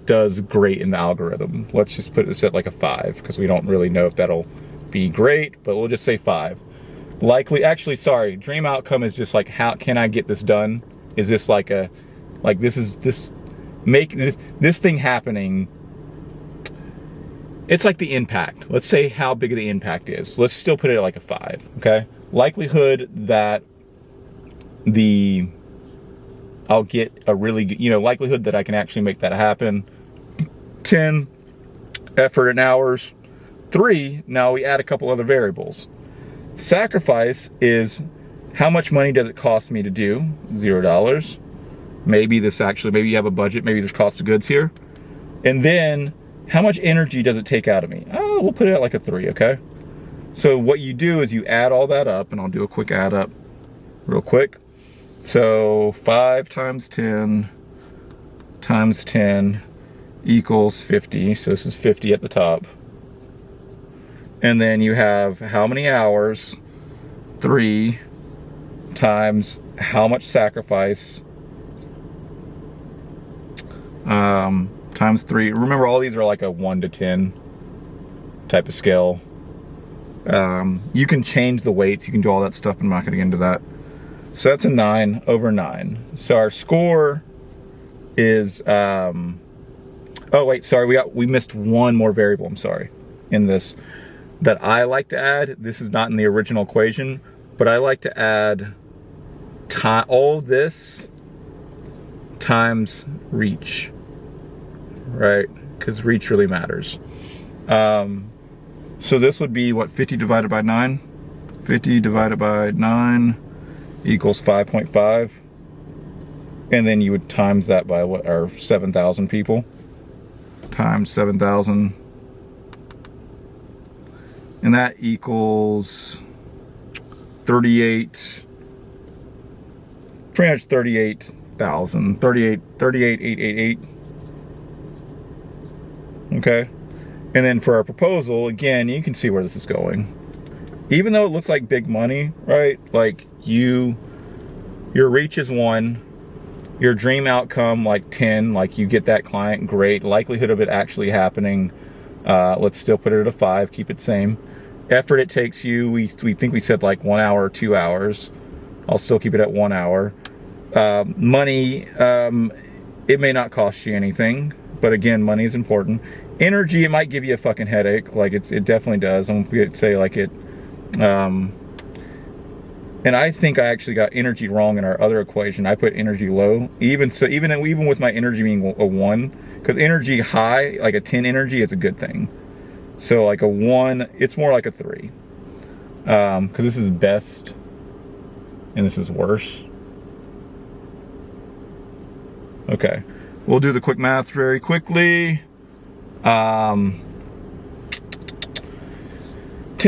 Speaker 1: does great in the algorithm. Let's just put this at like a 5, because we don't really know if that'll be great, but we'll just say 5. Likely, actually, sorry, dream outcome is just like, how can I get this done? Is this like this thing happening? It's like the impact. Let's say how big the impact is. Let's still put it at like a 5, okay? Likelihood that I'll get a really good, likelihood that I can actually make that happen. 10, effort in hours. 3, now we add a couple other variables. Sacrifice is how much money does it cost me to do? $0. Maybe you have a budget, maybe there's cost of goods here. And then, how much energy does it take out of me? Oh, we'll put it at like a 3, okay? So what you do is you add all that up, and I'll do a quick add up real quick. So 5 times 10 times 10 equals 50. So this is 50 at the top. And then you have how many hours? 3 times how much sacrifice? Times 3. Remember, all these are like a 1 to 10 type of scale. You can change the weights. You can do all that stuff. I'm not going to get into that. So that's a 9 over 9. So our score is, oh wait, sorry, we missed one more variable, I'm sorry, in this, that I like to add. This is not in the original equation, but I like to add all this times reach, right? Because reach really matters. So this would be what, 50 divided by 9? 50 divided by 9 equals 5.5. And then you would times that by what, our 7,000 people, times 7,000. And that equals 38,888. Okay. And then for our proposal, again, you can see where this is going. Even though it looks like big money, right? Like your reach is 1, your dream outcome like 10, like you get that client, great. Likelihood of it actually happening, let's still put it at a 5, keep it same. Effort it takes you, we think we said like 1 hour or 2 hours. I'll still keep it at 1 hour. Money, it may not cost you anything, but again, money is important. Energy, it might give you a fucking headache, like it definitely does. I'm gonna say like it, and I think I actually got energy wrong in our other equation. I put energy low, even with my energy being a 1, because energy high, like a 10 energy, is a good thing. So like a 1, it's more like a 3, because this is best and this is worse. Okay, we'll do the quick math very quickly. 10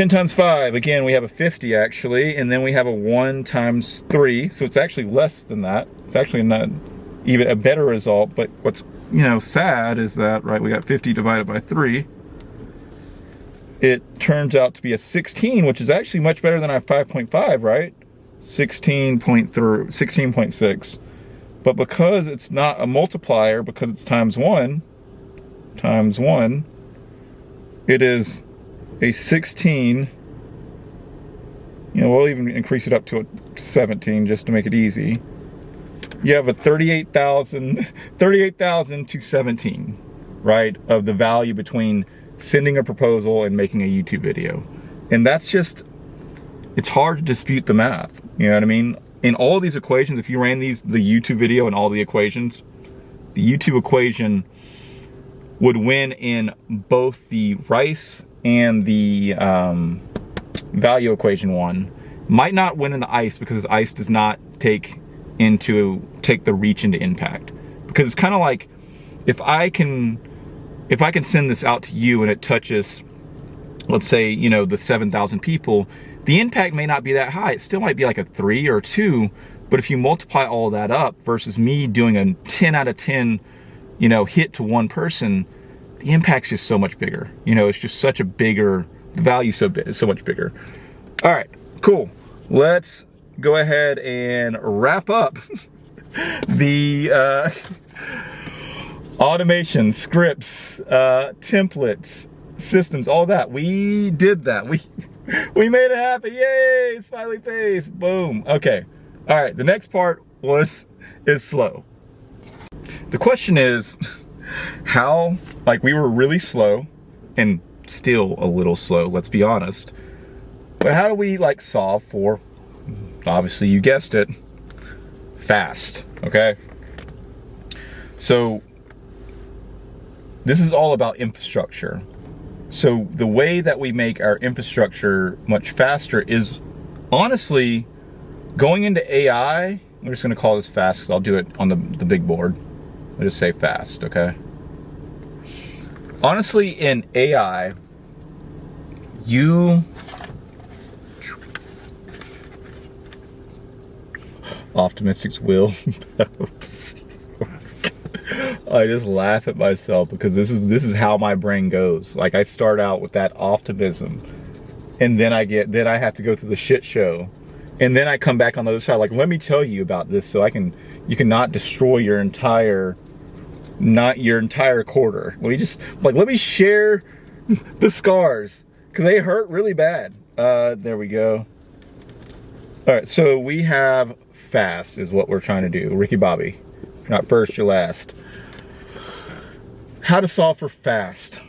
Speaker 1: times 5, again, we have a 50 actually, and then we have a 1 times 3, so it's actually less than that. It's actually not even a better result, but what's, sad is that, right, we got 50 divided by 3. It turns out to be a 16, which is actually much better than our 5.5, right? 16.6. But because it's not a multiplier, because it's times 1, it is a 16. We'll even increase it up to a 17 just to make it easy. You have a 38,000 to 17, right, of the value between sending a proposal and making a YouTube video. And that's just, it's hard to dispute the math. You know what I mean? In all these equations, if you ran the YouTube video and all the equations, the YouTube equation would win in both the rice and the value equation 1. Might not win in the ice, because ice does not take the reach into impact. Because it's kind of like, if I can send this out to you and it touches, let's say, the 7,000 people, the impact may not be that high. It still might be like a 3 or 2, but if you multiply all that up versus me doing a 10 out of 10, hit to one person, the impact's just so much bigger. You know, it's just such a bigger, the value's so much bigger. All right, cool. Let's go ahead and wrap up the automation, scripts, templates, systems, all that. We did that. We made it happen. Yay! Smiley face. Boom. Okay. All right. The next part is slow. The question is how, like, we were really slow and still a little slow, let's be honest. But how do we like solve for, obviously you guessed it, fast, okay? So this is all about infrastructure. So the way that we make our infrastructure much faster is honestly going into AI. We're just gonna call this fast because I'll do it on the big board. I'll just say fast, okay? Honestly, in AI, Optimistics will. I just laugh at myself because this is how my brain goes. Like, I start out with that optimism, and then I have to go through the shit show, and then I come back on the other side. Like, let me tell you about this so you cannot destroy your entire quarter. Let me share the scars because they hurt really bad. There we go. All right, so we have fast is what we're trying to do. Ricky Bobby, if you're not first, you're last. How to solve for fast.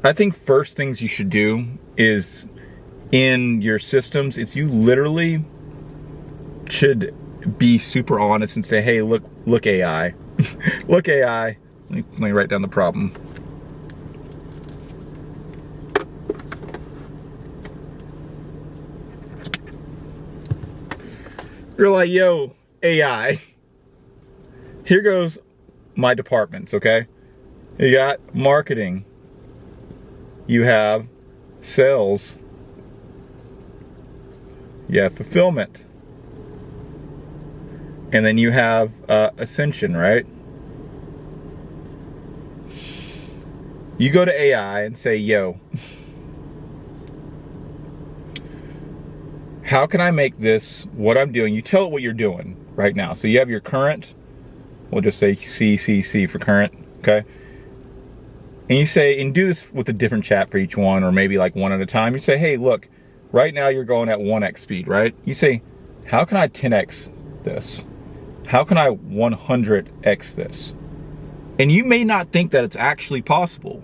Speaker 1: I think first things you should do is in your systems, it's you literally should be super honest and say, hey, look AI. Look AI. Let me write down the problem. You're like, yo, AI, here goes my departments, okay? You got marketing, you have sales, you have fulfillment, and then you have ascension, right? You go to AI and say, yo, how can I make this what I'm doing? You tell it what you're doing right now. So you have your current, we'll just say CCC for current, okay? And you say, and do this with a different chat for each one, or maybe like one at a time. You say, hey, look, right now you're going at 1x speed, right? You say, how can I 10x this? How can I 100x this? And you may not think that it's actually possible,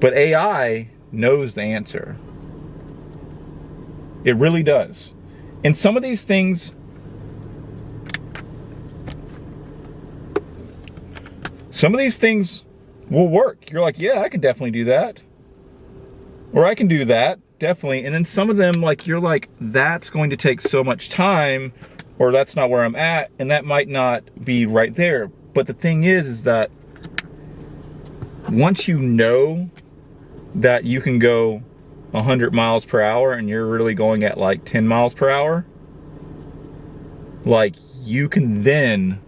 Speaker 1: but AI knows the answer. It really does. And some of these things, will work. You're like, yeah, I can definitely do that. Or I can do that, definitely. And then some of them, like, you're like, that's going to take so much time, or that's not where I'm at, and that might not be right there. But the thing is that once you know that you can go 100 miles per hour and you're really going at like 10 miles per hour, like, you can then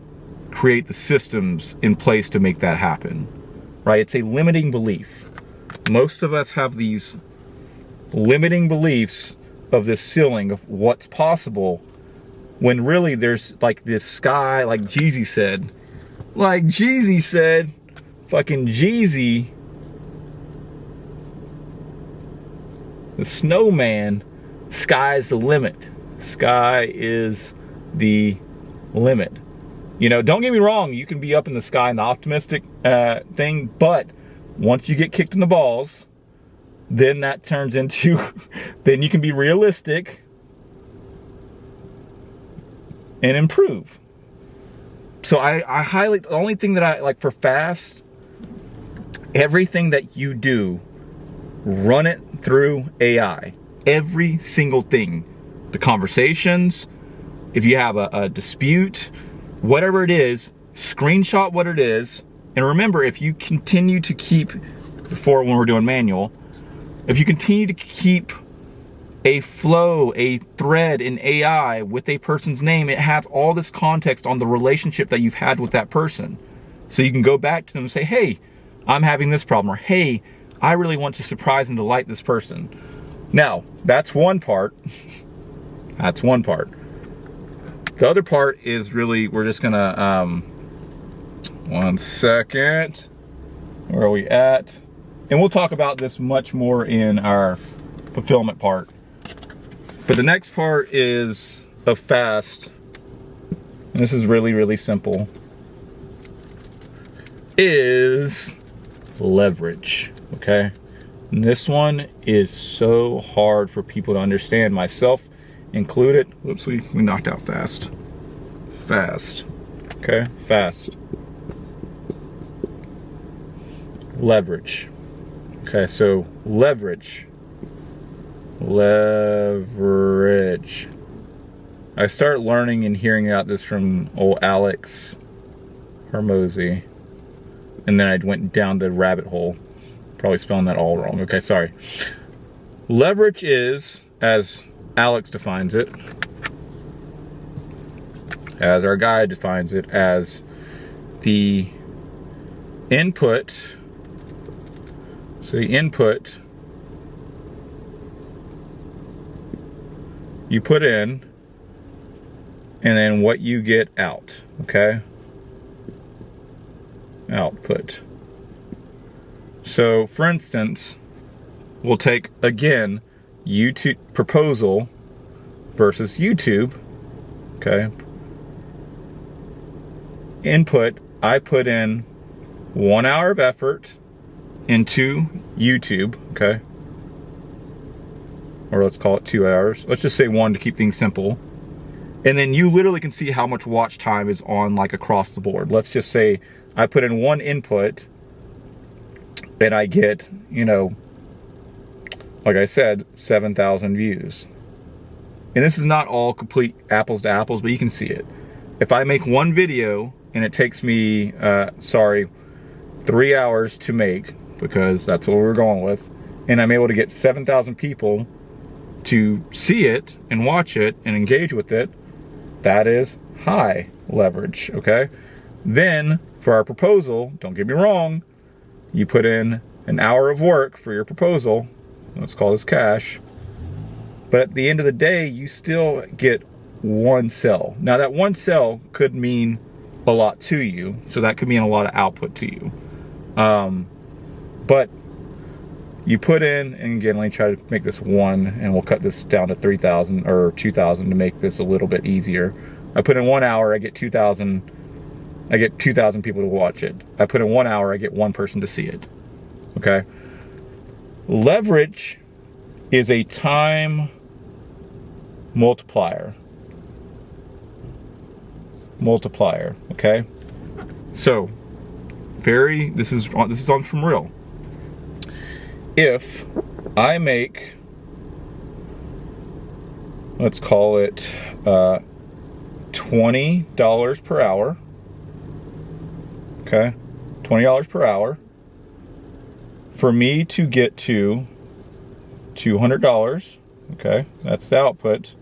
Speaker 1: create the systems in place to make that happen, right? It's a limiting belief. Most of us have these limiting beliefs of this ceiling of what's possible, when really there's like this sky, like Jeezy said, fucking Jeezy, the snowman, sky's the limit. Sky is the limit. You know, don't get me wrong, you can be up in the sky in the optimistic thing, but once you get kicked in the balls, then that turns into, then you can be realistic and improve. So I highly, the only thing that I like for fast, everything that you do, run it through AI. Every single thing. The conversations, if you have a dispute, whatever it is, screenshot what it is. And remember, if you continue to keep, before when we're doing manual, if you continue to keep a flow, a thread in AI with a person's name, it has all this context on the relationship that you've had with that person. So you can go back to them and say, hey, I'm having this problem, or hey, I really want to surprise and delight this person. Now, that's one part. That's one part. The other part is really, we're just gonna, one second, where are we at? And we'll talk about this much more in our fulfillment part. But the next part is a fast, and this is really, really simple, is leverage, okay? And this one is so hard for people to understand, myself included. Whoops, we knocked out fast. Fast, okay, fast. Leverage. Okay, so leverage. Leverage. I started learning and hearing about this from old Alex Hermosi, and then I went down the rabbit hole. Probably spelling that all wrong. Okay, sorry. Leverage is, as Alex defines it, as our guide defines it, as the input. So the input you put in, and then what you get out, okay? Output. So for instance, we'll take again YouTube proposal versus YouTube, okay? Input, I put in 1 hour of effort into YouTube, okay? Or let's call it 2 hours. Let's just say 1 to keep things simple. And then you literally can see how much watch time is on, like, across the board. Let's just say I put in 1 input and I get, you know, like I said, 7,000 views. And this is not all complete apples to apples, but you can see it. If I make 1 video and it takes me, 3 hours to make, because that's what we're going with, and I'm able to get 7,000 people to see it and watch it and engage with it, that is high leverage, okay? Then, for our proposal, don't get me wrong, you put in an hour of work for your proposal, let's call this cash, but at the end of the day, you still get 1 sale. Now that 1 sale could mean a lot to you, so that could mean a lot of output to you. But you put in, and again, let me try to make this 1, and we'll cut this down to 3,000 or 2,000 to make this a little bit easier. I put in 1 hour, I get 2,000. I get 2,000 people to watch it. I put in 1 hour, I get 1 person to see it. Okay. Leverage is a time multiplier. Multiplier. Okay. So, this is on from real. If I make, let's call it $20 per hour, okay, $20 per hour, for me to get to $200, okay, that's the output,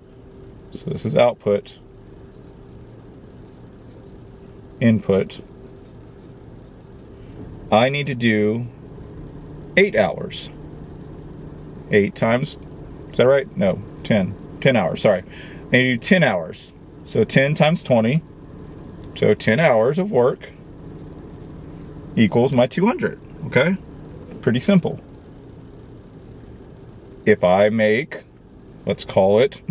Speaker 1: so this is output, input, I need to do 8 hours. 8 times, is that right? No, 10 hours, sorry. I need to do 10 hours. So 10 times 20, so 10 hours of work equals my 200, okay? Pretty simple. If I make, let's call it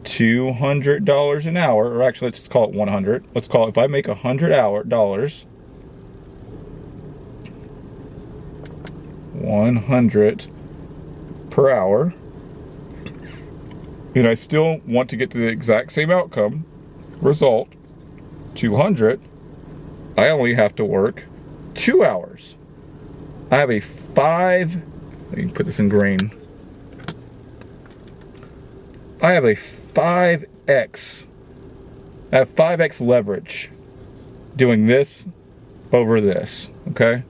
Speaker 1: $200 an hour, or actually let's call it 100. Let's call it, if I make $100, 100 per hour, and I still want to get to the exact same outcome, result, 200, I only have to work 2 hours. I have a let me put this in green. I have a 5x. I have 5x leverage doing this over this, okay?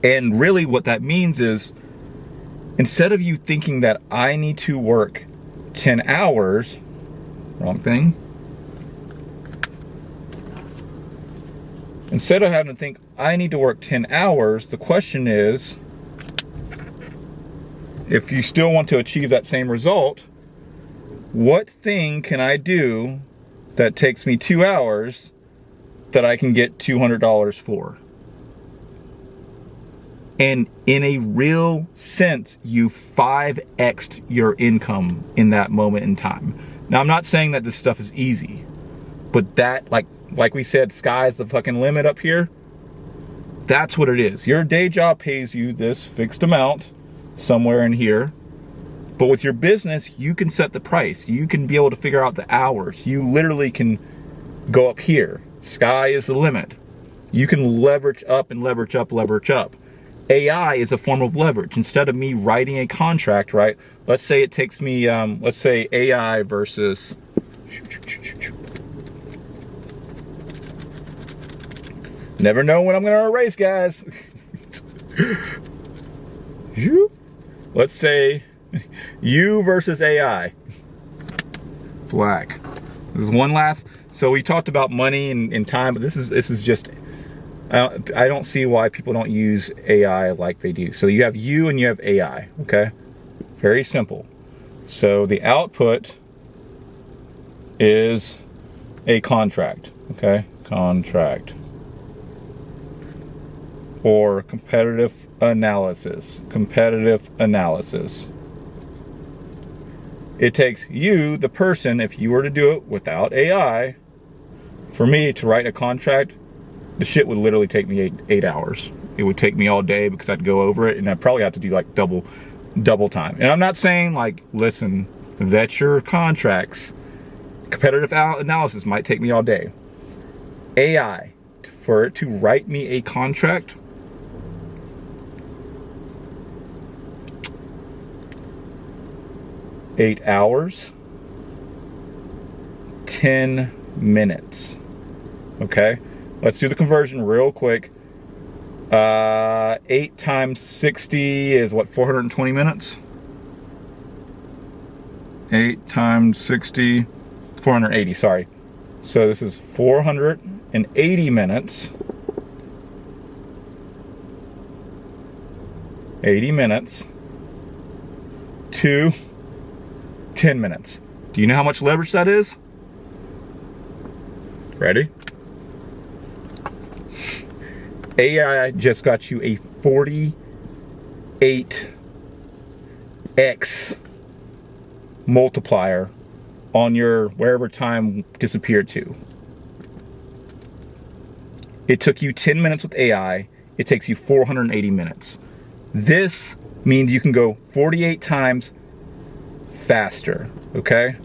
Speaker 1: And really what that means is, instead of you thinking that I need to work 10 hours, wrong thing. Instead of having to think, I need to work 10 hours, the question is, if you still want to achieve that same result, what thing can I do that takes me 2 hours that I can get $200 for? And in a real sense, you 5x'd your income in that moment in time. Now, I'm not saying that this stuff is easy, but that, like we said, sky's the fucking limit up here. That's what it is. Your day job pays you this fixed amount somewhere in here. But with your business, you can set the price. You can be able to figure out the hours. You literally can go up here. Sky is the limit. You can leverage up and leverage up, leverage up. AI is a form of leverage. Instead of me writing a contract, right? Let's say it takes me, let's say AI versus, never know when I'm going to erase, guys. Let's say you versus AI. Black. This is one last. So we talked about money and time, but this is just, I don't see why people don't use AI like they do. So you have you and you have AI, okay? Very simple. So the output is a contract, okay? Contract. Or competitive analysis. Competitive analysis. It takes you, the person, if you were to do it without AI, for me to write a contract, the shit would literally take me eight hours. It would take me all day because I'd go over it and I'd probably have to do like double time. And I'm not saying like, listen, vet your contracts. Competitive analysis might take me all day. AI, for it to write me a contract, eight hours, 10 minutes. Okay, let's do the conversion real quick. 8 times 60 is what, 420 minutes? 8 times 60, 480, sorry. So this is 480 minutes. 80 minutes to 10 minutes. Do you know how much leverage that is? Ready? AI just got you a 48x multiplier on your wherever time disappeared to. It took you 10 minutes with AI. It takes you 480 minutes. This means you can go 48 times faster, okay?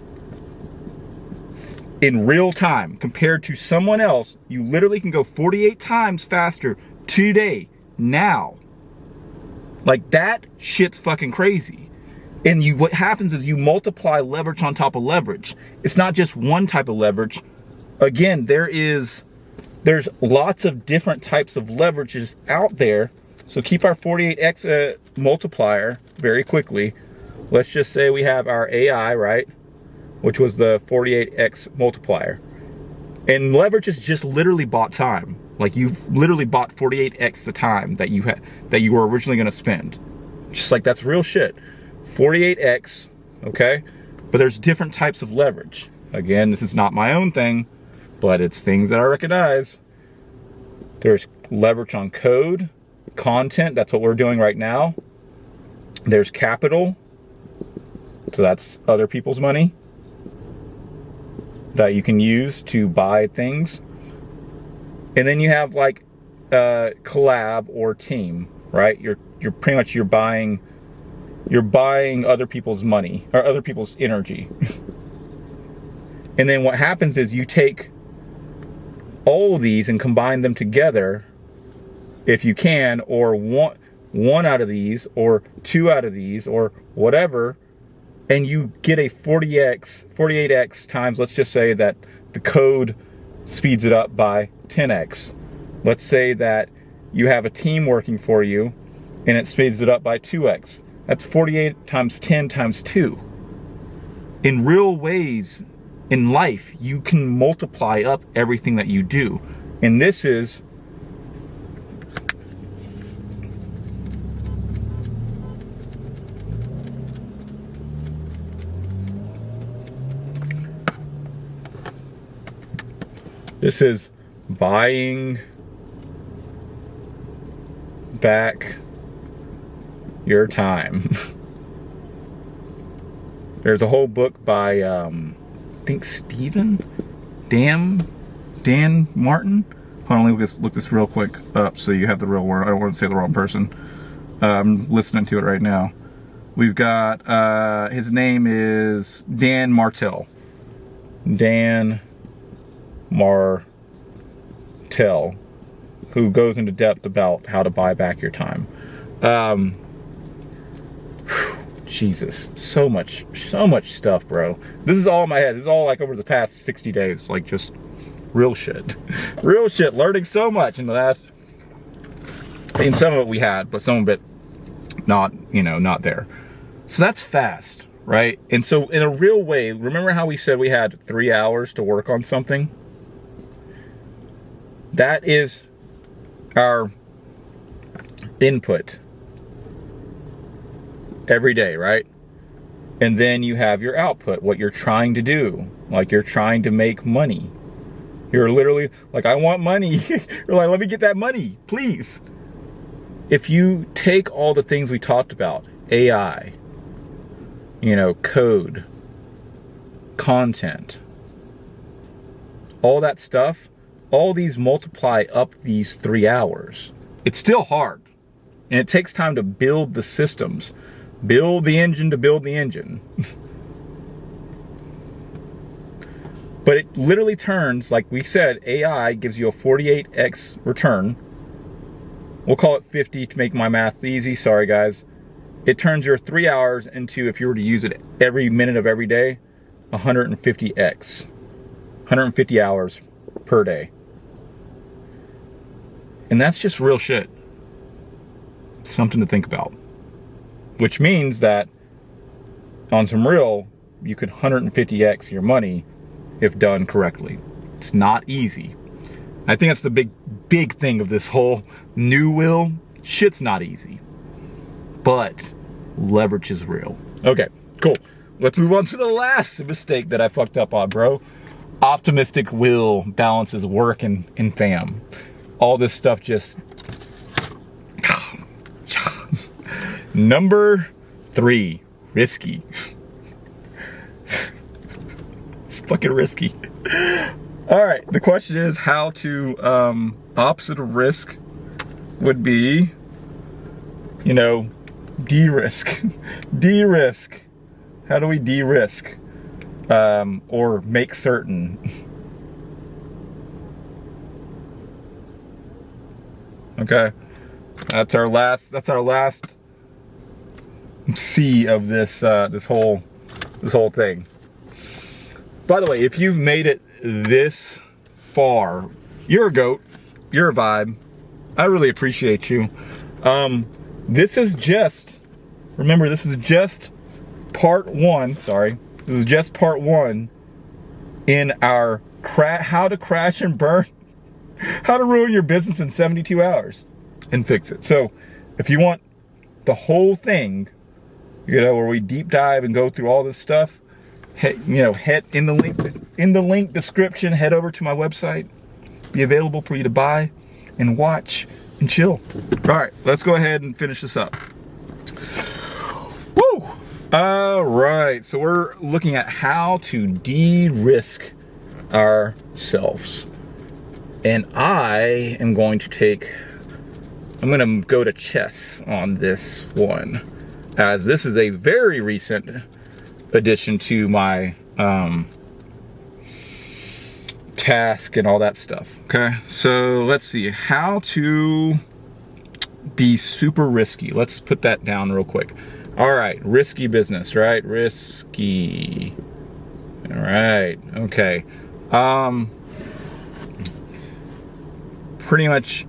Speaker 1: In real time, compared to someone else, you literally can go 48 times faster today, now. Like, that shit's fucking crazy. And what happens is you multiply leverage on top of leverage. It's not just one type of leverage. Again, there's lots of different types of leverages out there. So keep our 48x multiplier very quickly. Let's just say we have our AI, right? Which was the 48x multiplier. And leverage is just literally bought time. Like, you've literally bought 48x the time that you were originally gonna spend. Just like, that's real shit. 48x, okay? But there's different types of leverage. Again, this is not my own thing, but it's things that I recognize. There's leverage on code, content, that's what we're doing right now. There's capital, so that's other people's money that you can use to buy things. And then you have like collab or team, right? You're pretty much buying other people's money or other people's energy. And then what happens is you take all of these and combine them together, if you can, or one out of these or 2 out of these or whatever, and you get a 48x times, let's just say that the code speeds it up by 10x. Let's say that you have a team working for you and it speeds it up by 2x. That's 48 times 10 times 2. In real ways in life, you can multiply up everything that you do. And this is This is buying back your time. There's a whole book by, I think Dan Martin. Hold on, let me look this real quick up so you have the real word. I don't want to say the wrong person. I'm listening to it right now. We've got, his name is Dan Martell. Dan Martell, who goes into depth about how to buy back your time. Jesus, so much stuff, bro. This is all in my head. This is all like over the past 60 days, like just real shit. Real shit, learning so much in the last, in some of it we had, but some of it not, not there. So that's fast, right? And so in a real way, remember how we said we had 3 hours to work on something? That is our input every day, right? And then you have your output, what you're trying to do. Like you're trying to make money. You're literally like, I want money. You're like, let me get that money, please. If you take all the things we talked about, AI, code, content, all that stuff, all these multiply up these 3 hours. It's still hard. And it takes time to build the systems. Build the engine to build the engine. But it literally turns, like we said, AI gives you a 48x return. We'll call it 50 to make my math easy. Sorry, guys. It turns your 3 hours into, if you were to use it every minute of every day, 150x. 150 hours per day. And that's just real shit. Something to think about. Which means that on some real, you could 150x your money if done correctly. It's not easy. I think that's the big thing of this whole new will. Shit's not easy. But leverage is real. Okay, cool. Let's move on to the last mistake that I fucked up on, bro. Optimistic will balances work and fam. All this stuff just... Number 3, risky. It's fucking risky. All right, the question is how to, opposite of risk would be, de-risk. De-risk. How do we de-risk? Or make certain. Okay, that's our last C of this this whole thing. By the way, if you've made it this far, you're a goat, you're a vibe. I really appreciate you. This is just, remember, this is just part 1. Sorry, this is just part 1 in our how to crash and burn, how to ruin your business in 72 hours and fix it. So if you want the whole thing, where we deep dive and go through all this stuff, head in the link description, head over to my website, be available for you to buy and watch and chill. All right, let's go ahead and finish this up. Woo! All right, so we're looking at how to de-risk ourselves. And I'm going to go to chess on this one, as this is a very recent addition to my task and all that stuff. Okay, so let's see how to be super risky. Let's put that down real quick. All right, risky business, right? Risky. All right, okay. Pretty much,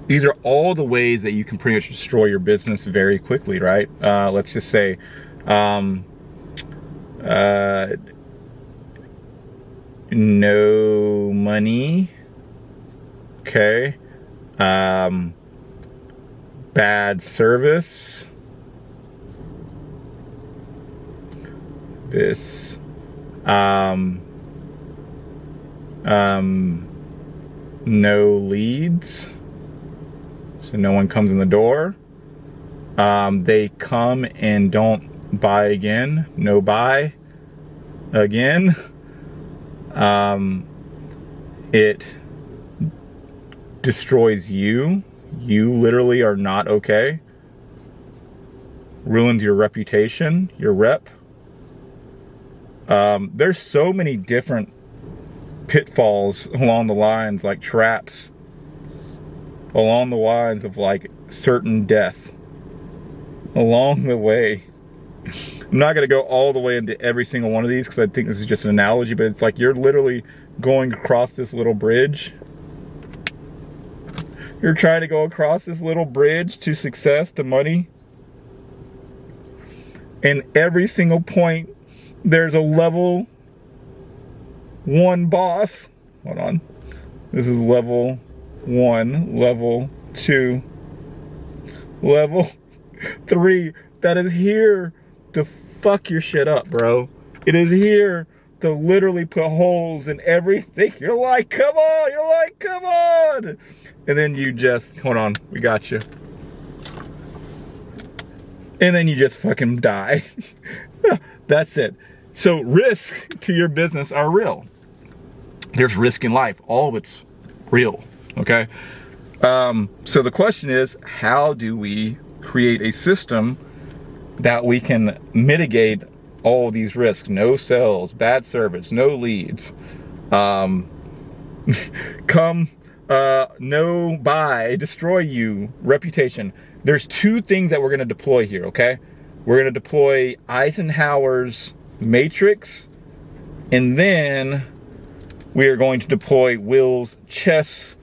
Speaker 1: these are all the ways that you can pretty much destroy your business very quickly, right? Let's just say, no money, okay, bad service, No leads, so no one comes in the door. They come and don't buy again. No buy again. It destroys you. You literally are not okay. Ruins your reputation, your rep. There's so many different pitfalls along the lines, like traps, along the lines of like certain death along the way. I'm not going to go all the way into every single one of these because I think this is just an analogy, but it's like you're literally going across this little bridge. You're trying to go across this little bridge to success, to money. And every single point, there's a level 1 boss. Hold on. This is level 1, level 2, level 3 that is here to fuck your shit up, bro. It is here to literally put holes in everything. You're like, come on. You're like, come on. And then you just, hold on, we got you. And then you just fucking die. That's it. So risks to your business are real. There's risk in life. All of it's real, okay? So the question is, how do we create a system that we can mitigate all these risks? No sales, bad service, no leads, no buy, destroy you, reputation. There's 2 things that we're going to deploy here, okay? We're going to deploy Eisenhower's matrix, and then we are going to deploy Will's chess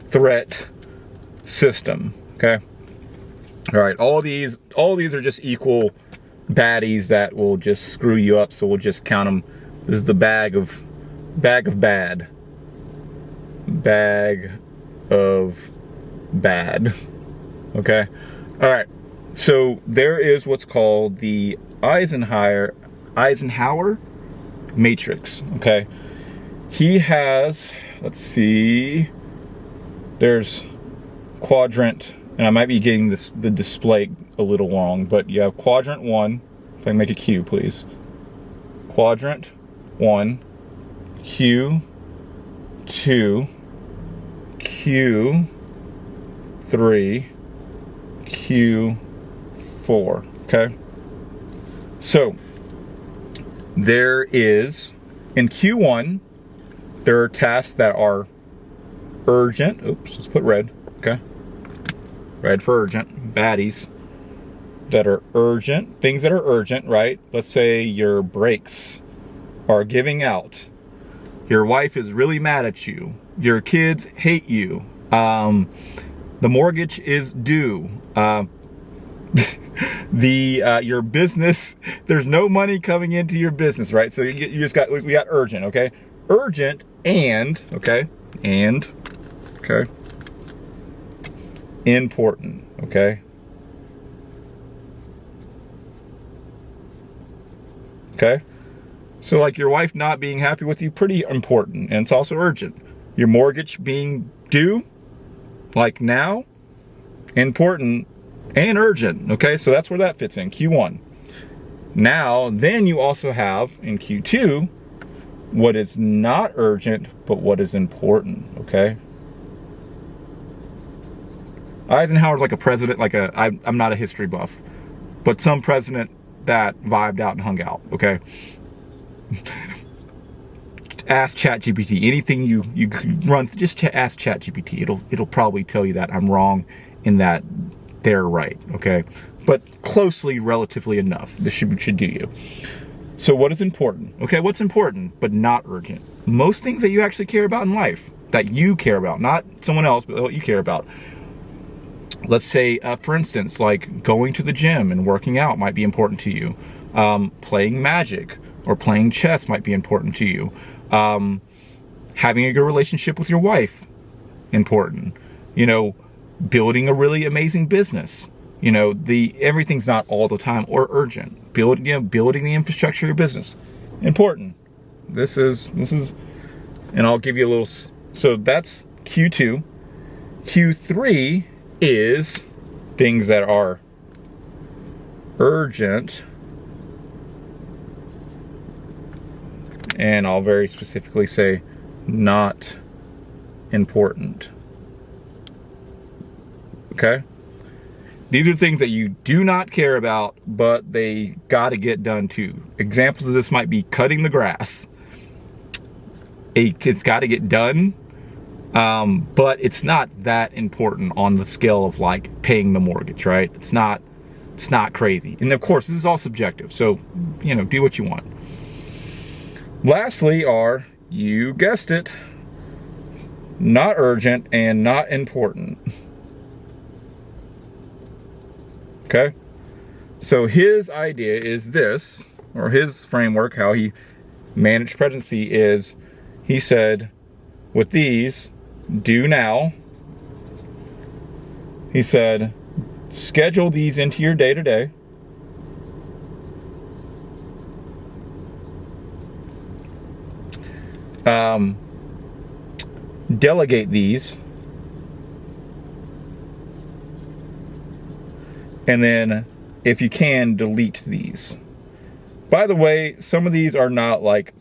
Speaker 1: threat system, okay? All right, all these are just equal baddies that will just screw you up, so we'll just count them. This is the bag of bad. Bag of bad. Okay? All right. So there is what's called the Eisenhower matrix, okay? He has, let's see, there's quadrant, and I might be getting the display a little long, but you have quadrant 1. If I can make a Q, please. Quadrant 1, Q 2, Q 3, Q 4. Okay. So there is, in Q1, there are tasks that are urgent. Oops, let's put red. Okay. Red for urgent. Baddies that are urgent. Things that are urgent, right? Let's say your brakes are giving out. Your wife is really mad at you. Your kids hate you. The mortgage is due. Your business, there's no money coming into your business, right? So we got urgent, okay? Urgent and important, okay? Okay? So like your wife not being happy with you, pretty important, and it's also urgent. Your mortgage being due, like now, important and urgent, okay? So that's where that fits in, Q1. Now, then you also have in Q2, what is not urgent, but what is important, okay? Eisenhower's like a president, I'm not a history buff, but some president that vibed out and hung out, okay? Ask ChatGPT, anything you run, just ask ChatGPT. It'll probably tell you that I'm wrong in that they're right, okay? But closely, relatively enough. This should do you. So what is important? Okay, what's important but not urgent? Most things that you actually care about in life, that you care about, not someone else, but what you care about. Let's say, for instance, like going to the gym and working out might be important to you. Playing Magic or playing chess might be important to you. Having a good relationship with your wife, important. You know, building a really amazing business. You know, everything's not all the time or urgent. Building the infrastructure of your business, important. This is And I'll give you a little, so that's Q2. Q3 is things that are urgent, and I'll very specifically say not important. Okay? These are things that you do not care about, but they gotta get done too. Examples of this might be cutting the grass. It's gotta get done, but it's not that important on the scale of like paying the mortgage, right? It's not crazy. And of course, this is all subjective, so, you know, do what you want. Lastly are, you guessed it, not urgent and not important. Okay? So his idea is this, or his framework, how he managed pregnancy is, he said, with these, do now. He said, schedule these into your day-to-day. Delegate these. And then, if you can, delete these. By the way, some of these are not like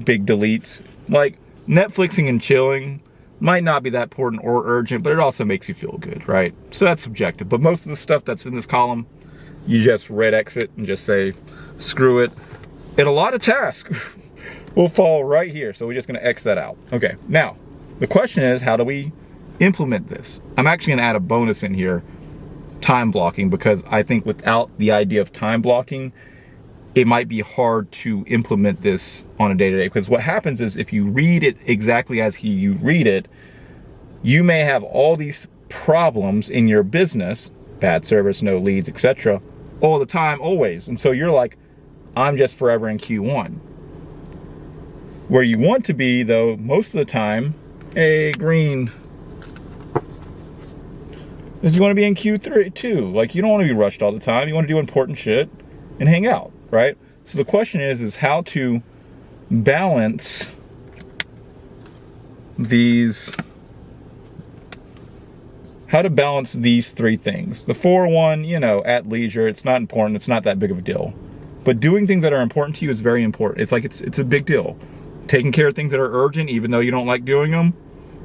Speaker 1: big deletes. Like Netflixing and chilling might not be that important or urgent, but it also makes you feel good, right? So that's subjective. But most of the stuff that's in this column, you just red X it and just say, screw it. And a lot of tasks will fall right here. So we're just gonna X that out. Okay, now, the question is, how do we implement this? I'm actually gonna add a bonus in here, time blocking, because I think without the idea of time blocking, it might be hard to implement this on a day-to-day. Because what happens is, if you read it exactly as you read it, you may have all these problems in your business, bad service, no leads, etc., all the time, always. And so you're like, I'm just forever in Q1. Where you want to be, though, most of the time, green, is you want to be in Q3 too. Like, you don't want to be rushed all the time. You want to do important shit and hang out, right? So the question is how to balance these, how to balance these three things. The 4-1, you know, at leisure, it's not important, it's not that big of a deal. But doing things that are important to you is very important. It's like, it's a big deal. Taking care of things that are urgent, even though you don't like doing them,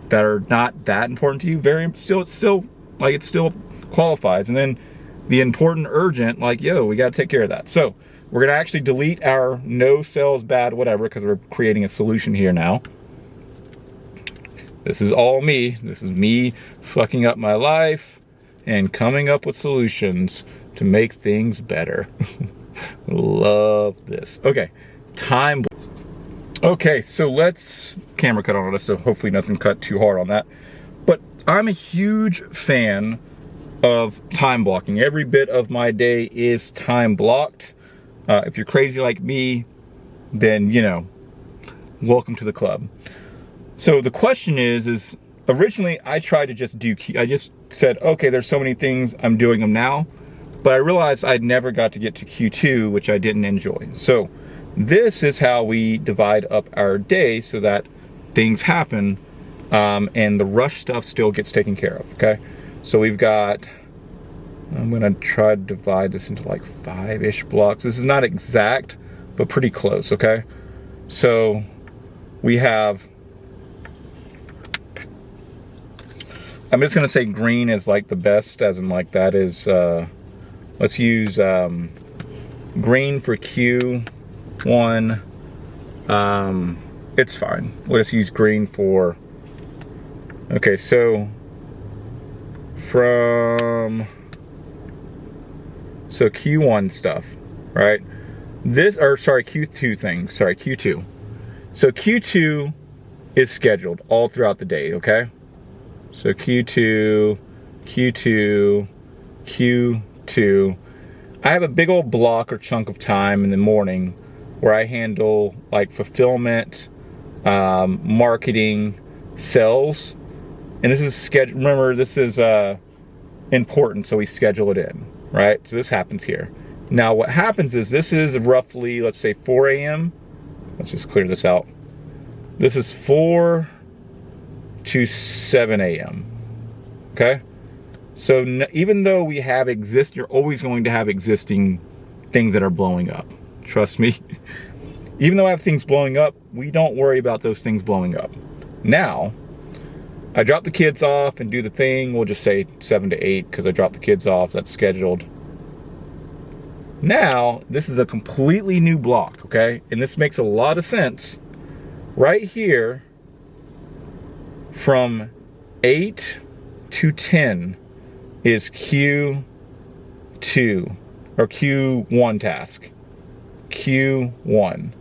Speaker 1: that are not that important to you, it still qualifies. And then the important urgent, like, yo, we got to take care of that. So we're going to actually delete our no sales bad whatever, because we're creating a solution here now. This is all me. This is me fucking up my life and coming up with solutions to make things better. Love this. Okay, time. Okay, so let's camera cut on this, so hopefully it doesn't cut too hard on that. But I'm a huge fan of time blocking. Every bit of my day is time blocked. If you're crazy like me, then, you know, welcome to the club. So the question is originally I tried to just I just said, okay, there's so many things, I'm doing them now. But I realized I'd never got to get to Q2, which I didn't enjoy. So this is how we divide up our day so that things happen and the rush stuff still gets taken care of, okay? So we've got, I'm gonna try to divide this into like 5-ish blocks. This is not exact, but pretty close, okay? So we have, I'm just gonna say green is like the best, as in like that is, let's use green for Q1. It's fine. Let's use green for, okay, so so Q1 stuff, right? Q2 things, Q2. So Q2 is scheduled all throughout the day, okay? So Q2. I have a big old block or chunk of time in the morning where I handle like fulfillment, marketing, sales. And this is scheduled, remember, this is important, so we schedule it in, right? So this happens here. Now what happens is this is roughly, let's say 4 a.m. Let's just clear this out. This is 4 to 7 a.m. Okay? So even though we have you're always going to have existing things that are blowing up. Trust me. Even though I have things blowing up, we don't worry about those things blowing up. Now, I drop the kids off and do the thing. We'll just say 7 to 8 because I dropped the kids off. That's scheduled. Now, this is a completely new block, okay? And this makes a lot of sense. Right here, from 8 to 10 is Q2 or Q1 task. Q1.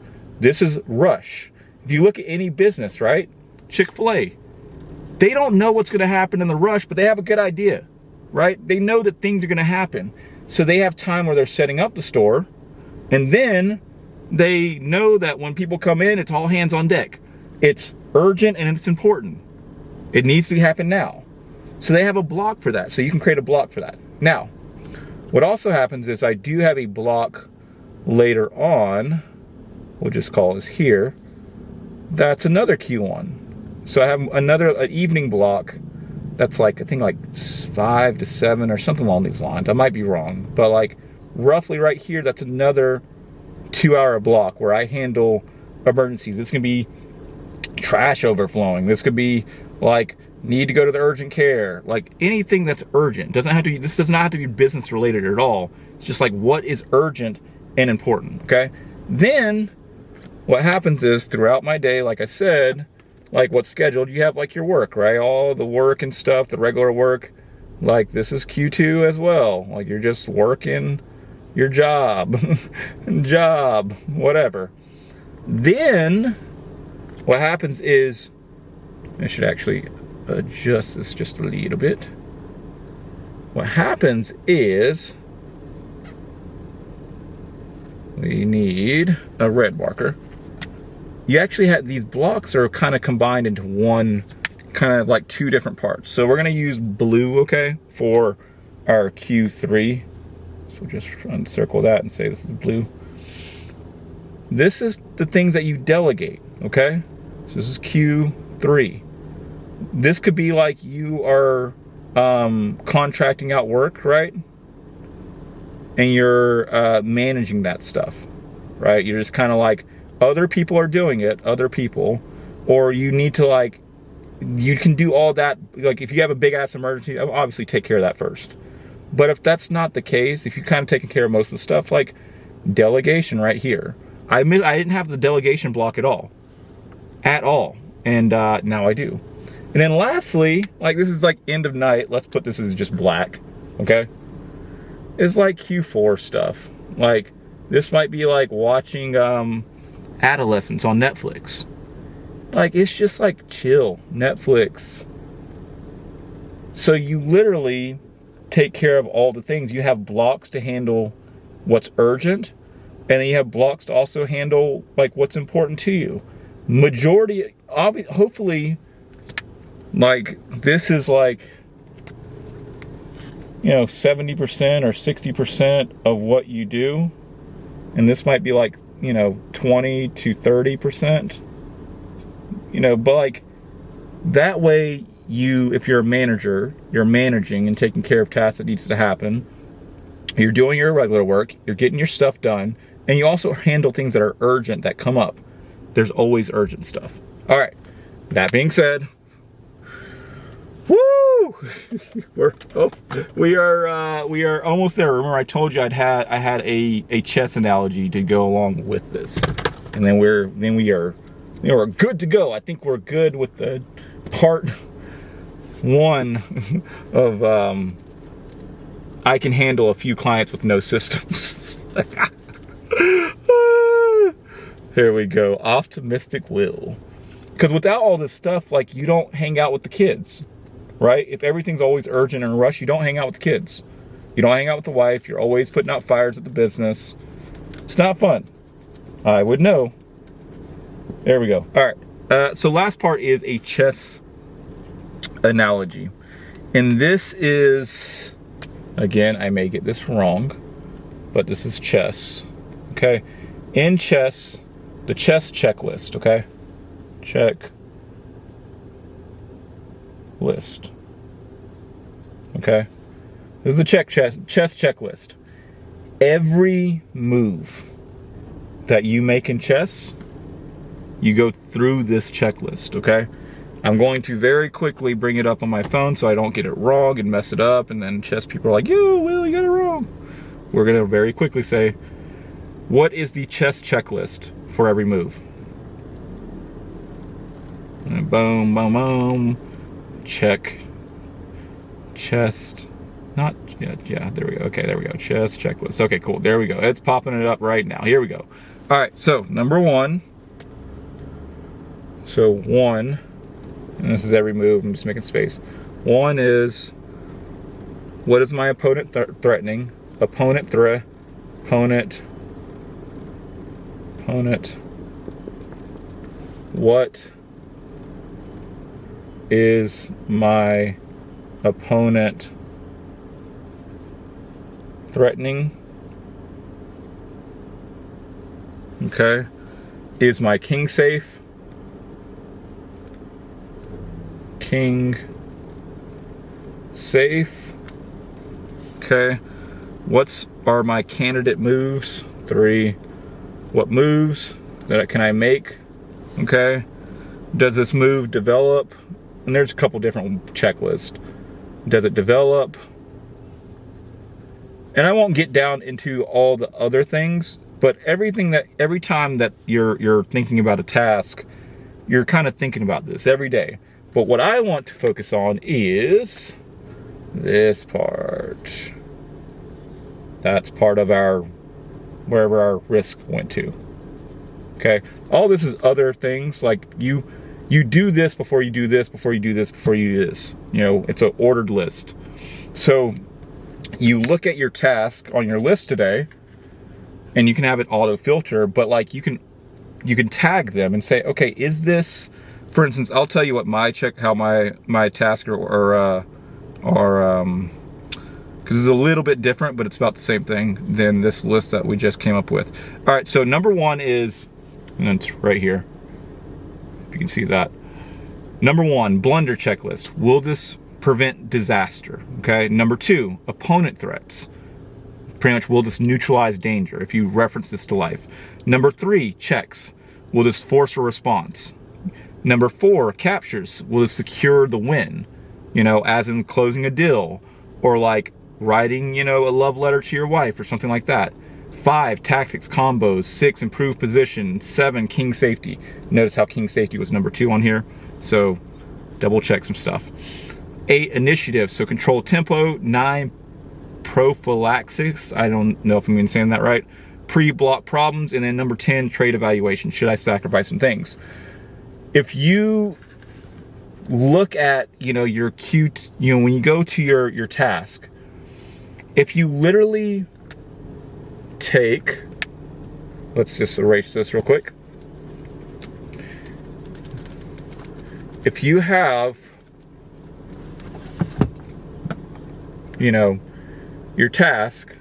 Speaker 1: This is rush. If you look at any business, right? Chick-fil-A. They don't know what's going to happen in the rush, but they have a good idea, right? They know that things are going to happen. So they have time where they're setting up the store, and then they know that when people come in, it's all hands on deck. It's urgent and it's important. It needs to happen now. So they have a block for that. So you can create a block for that. Now, what also happens is I do have a block later on. We'll just call this here. That's another Q1. So I have another evening block that's like, I think like 5 to 7 or something along these lines. I might be wrong, but like roughly right here, that's another 2-hour block where I handle emergencies. This can be trash overflowing. This could be like need to go to the urgent care, like anything that's urgent. Doesn't have to be, this does not have to be business related at all. It's just like what is urgent and important, okay? Then what happens is throughout my day, like I said, like what's scheduled, you have like your work, right? All the work and stuff, the regular work. Like this is Q2 as well. Like you're just working your job, whatever. Then what happens is, I should actually adjust this just a little bit. What happens is we need a red marker. You actually have these blocks are kind of combined into one, kind of like two different parts. So we're going to use blue, okay, for our Q3. So we'll just uncircle that and say this is blue. This is the things that you delegate, okay? So this is Q3. This could be like you are contracting out work, right? And you're managing that stuff, right? You're just kind of like, other people are doing it, other people, or you need to like, you can do all that. Like if you have a big ass emergency, obviously take care of that first. But if that's not the case, if you're kind of taking care of most of the stuff, like delegation right here. I didn't have the delegation block at all. And now I do. And then lastly, like this is like end of night. Let's put this as just black, okay? It's like Q4 stuff. Like this might be like watching Adolescence on Netflix. Like it's just like chill Netflix. So you literally take care of all the things. You have blocks to handle what's urgent, and then you have blocks to also handle like what's important to you. Majority, hopefully, like this is like, you know, 70% or 60% of what you do, and this might be like, you know, 20 to 30%, you know, but like that way if you're a manager, you're managing and taking care of tasks that needs to happen. You're doing your regular work, you're getting your stuff done, and you also handle things that are urgent that come up. There's always urgent stuff. All right, that being said, woo! we are almost there. Remember, I told you I had a chess analogy to go along with this, and then we are good to go. I think we're good with the part 1 of I can handle a few clients with no systems. Here we go. Optimistic will. Because without all this stuff, like you don't hang out with the kids, right? If everything's always urgent and rushed, you don't hang out with the kids. You don't hang out with the wife. You're always putting out fires at the business. It's not fun. I would know. There we go. All right. So last part is a chess analogy. And this is, again, I may get this wrong, but this is chess. Okay. In chess, the chess checklist, okay? check list. Okay, this is the chess checklist. Every move that you make in chess, you go through this checklist, okay? I'm going to very quickly bring it up on my phone so I don't get it wrong and mess it up, and then chess people are like, "You, Will, you got it wrong." We're gonna very quickly say, what is the chess checklist for every move? And boom, boom, boom. Check. Chest. Not, yeah, there we go. Okay, there we go. Chess checklist. Okay, cool. There we go. It's popping it up right now. Here we go. All right, so number one. So one, and this is every move. I'm just making space. One is, what is my opponent threatening? Opponent threat. Opponent. What is my opponent threatening? Okay. Is my king safe? King safe. Okay. What are my candidate moves? 3. What moves that can I make? Okay. Does this move develop? And there's a couple different checklists. Does it develop? And I won't get down into all the other things, but every time that you're thinking about a task, you're kind of thinking about this every day. But what I want to focus on is this part. That's part of our, wherever our risk went to. Okay, all this is other things, like you do this before you do this, before you do this, before you do this. You know, it's an ordered list. So you look at your task on your list today, and you can have it auto filter, but like you can tag them and say, okay, is this, for instance, I'll tell you what my task or because it's a little bit different, but it's about the same thing than this list that we just came up with. All right, so number one is, and it's right here, if you can see that. Number one, blunder checklist. Will this prevent disaster? Okay. Number 2, opponent threats. Pretty much, will this neutralize danger, if you reference this to life? Number 3, checks. Will this force a response? Number 4, captures. Will this secure the win? You know, as in closing a deal, or like writing, you know, a love letter to your wife or something like that. 5, tactics, combos. 6, improved position. 7, king safety. Notice how king safety was number 2 on here. So double check some stuff. 8, initiative, so control tempo. 9, prophylaxis. I don't know if I'm even saying that right. Pre-block problems. And then number 10, trade evaluation. Should I sacrifice some things? If you look at, you know, your when you go to your task, if you literally take, let's just erase this real quick. If you have, you know, your task,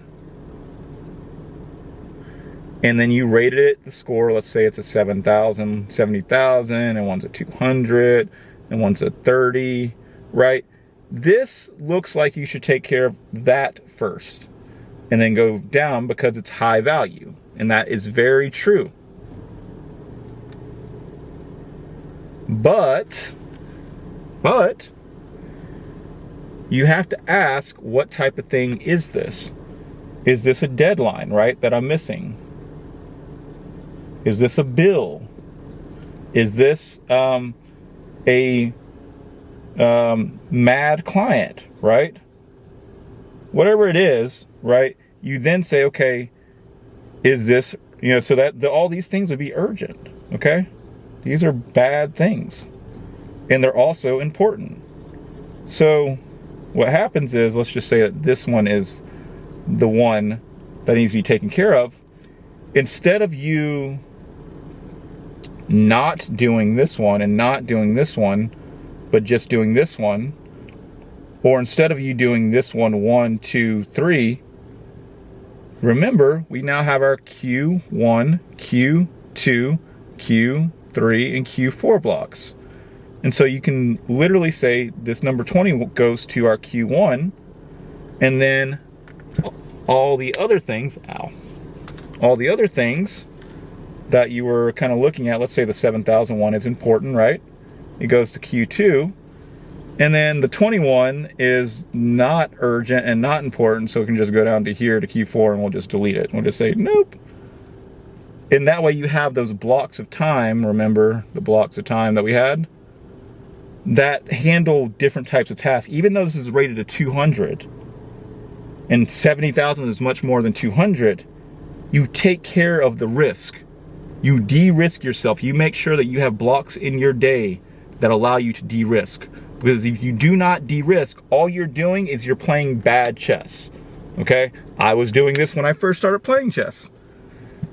Speaker 1: and then you rated it, the score, let's say it's a 7,000, 70,000, and one's a 200, and one's a 30, right? This looks like you should take care of that first, and then go down because it's high value, and that is very true. But you have to ask, what type of thing is this? Is this a deadline, right, that I'm missing? Is this a bill? Is this a mad client, right? Whatever it is, right? You then say, okay, is this, you know, so that all these things would be urgent, okay? These are bad things, and they're also important. So what happens is, let's just say that this one is the one that needs to be taken care of. Instead of you not doing this one and not doing this one, but just doing this one, or instead of you doing this one, 1, 2, 3, remember, we now have our Q1, Q2, Q3, Q3 and Q4 blocks. And so you can literally say this number 20 goes to our Q1, and then all the other things, all the other things that you were kind of looking at, let's say the 7,000 one is important, right? It goes to Q2. And then the 21 is not urgent and not important, so it can just go down to here to Q4 and we'll just delete it. We'll just say, nope. And that way you have those blocks of time, remember the blocks of time that we had, that handle different types of tasks. Even though this is rated a 200, and 70,000 is much more than 200, you take care of the risk. You de-risk yourself. You make sure that you have blocks in your day that allow you to de-risk. Because if you do not de-risk, all you're doing is you're playing bad chess, okay? I was doing this when I first started playing chess.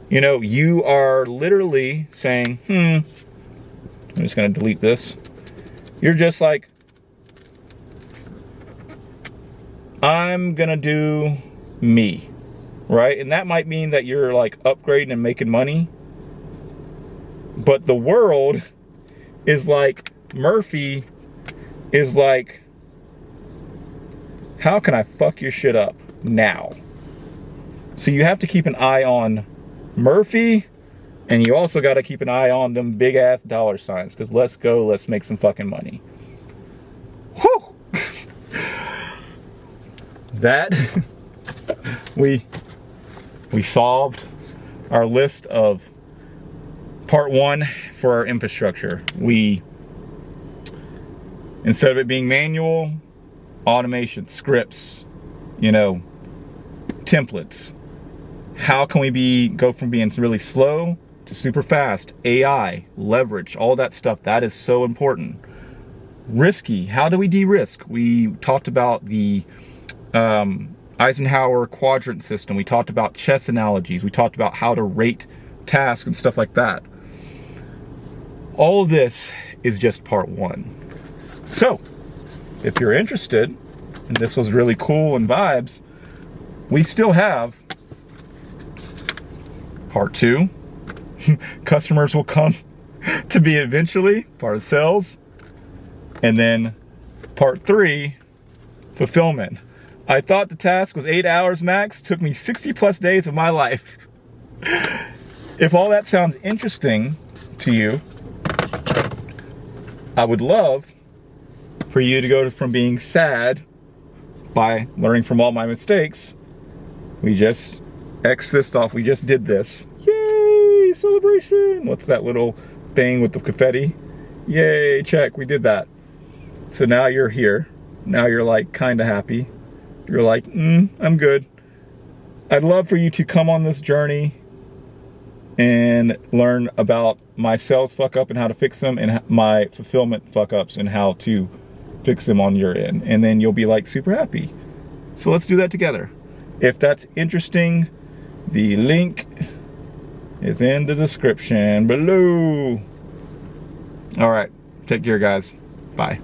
Speaker 1: You know, you are literally saying, I'm just gonna delete this. You're just like, I'm gonna do me, right? And that might mean that you're like upgrading and making money. But the world is like, Murphy is like, how can I fuck your shit up now? So you have to keep an eye on Murphy, and you also got to keep an eye on them big ass dollar signs, because let's go, let's make some fucking money. Whew! That we solved our list of part 1 for our infrastructure. We, instead of it being manual, automation, scripts, you know, templates. How can we go from being really slow to super fast? AI, leverage, all that stuff, that is so important. Risky, how do we de-risk? We talked about the Eisenhower quadrant system. We talked about chess analogies. We talked about how to rate tasks and stuff like that. All of this is just part 1. So, if you're interested, and this was really cool and vibes, we still have part 2. Customers will come to be eventually part of sales. And then part 3, fulfillment. I thought the task was 8 hours max. Took me 60 plus days of my life. If all that sounds interesting to you, I would love for you to go from being sad by learning from all my mistakes. We just X this off. We just did this. Yay, celebration. What's that little thing with the confetti? Yay, check, we did that. So now you're here. Now you're like kind of happy. You're like, I'm good. I'd love for you to come on this journey and learn about my sales fuck up and how to fix them, and my fulfillment fuck ups and how to fix them on your end. And then you'll be like super happy. So let's do that together. If that's interesting, the link is in the description below. All right, take care, guys. Bye.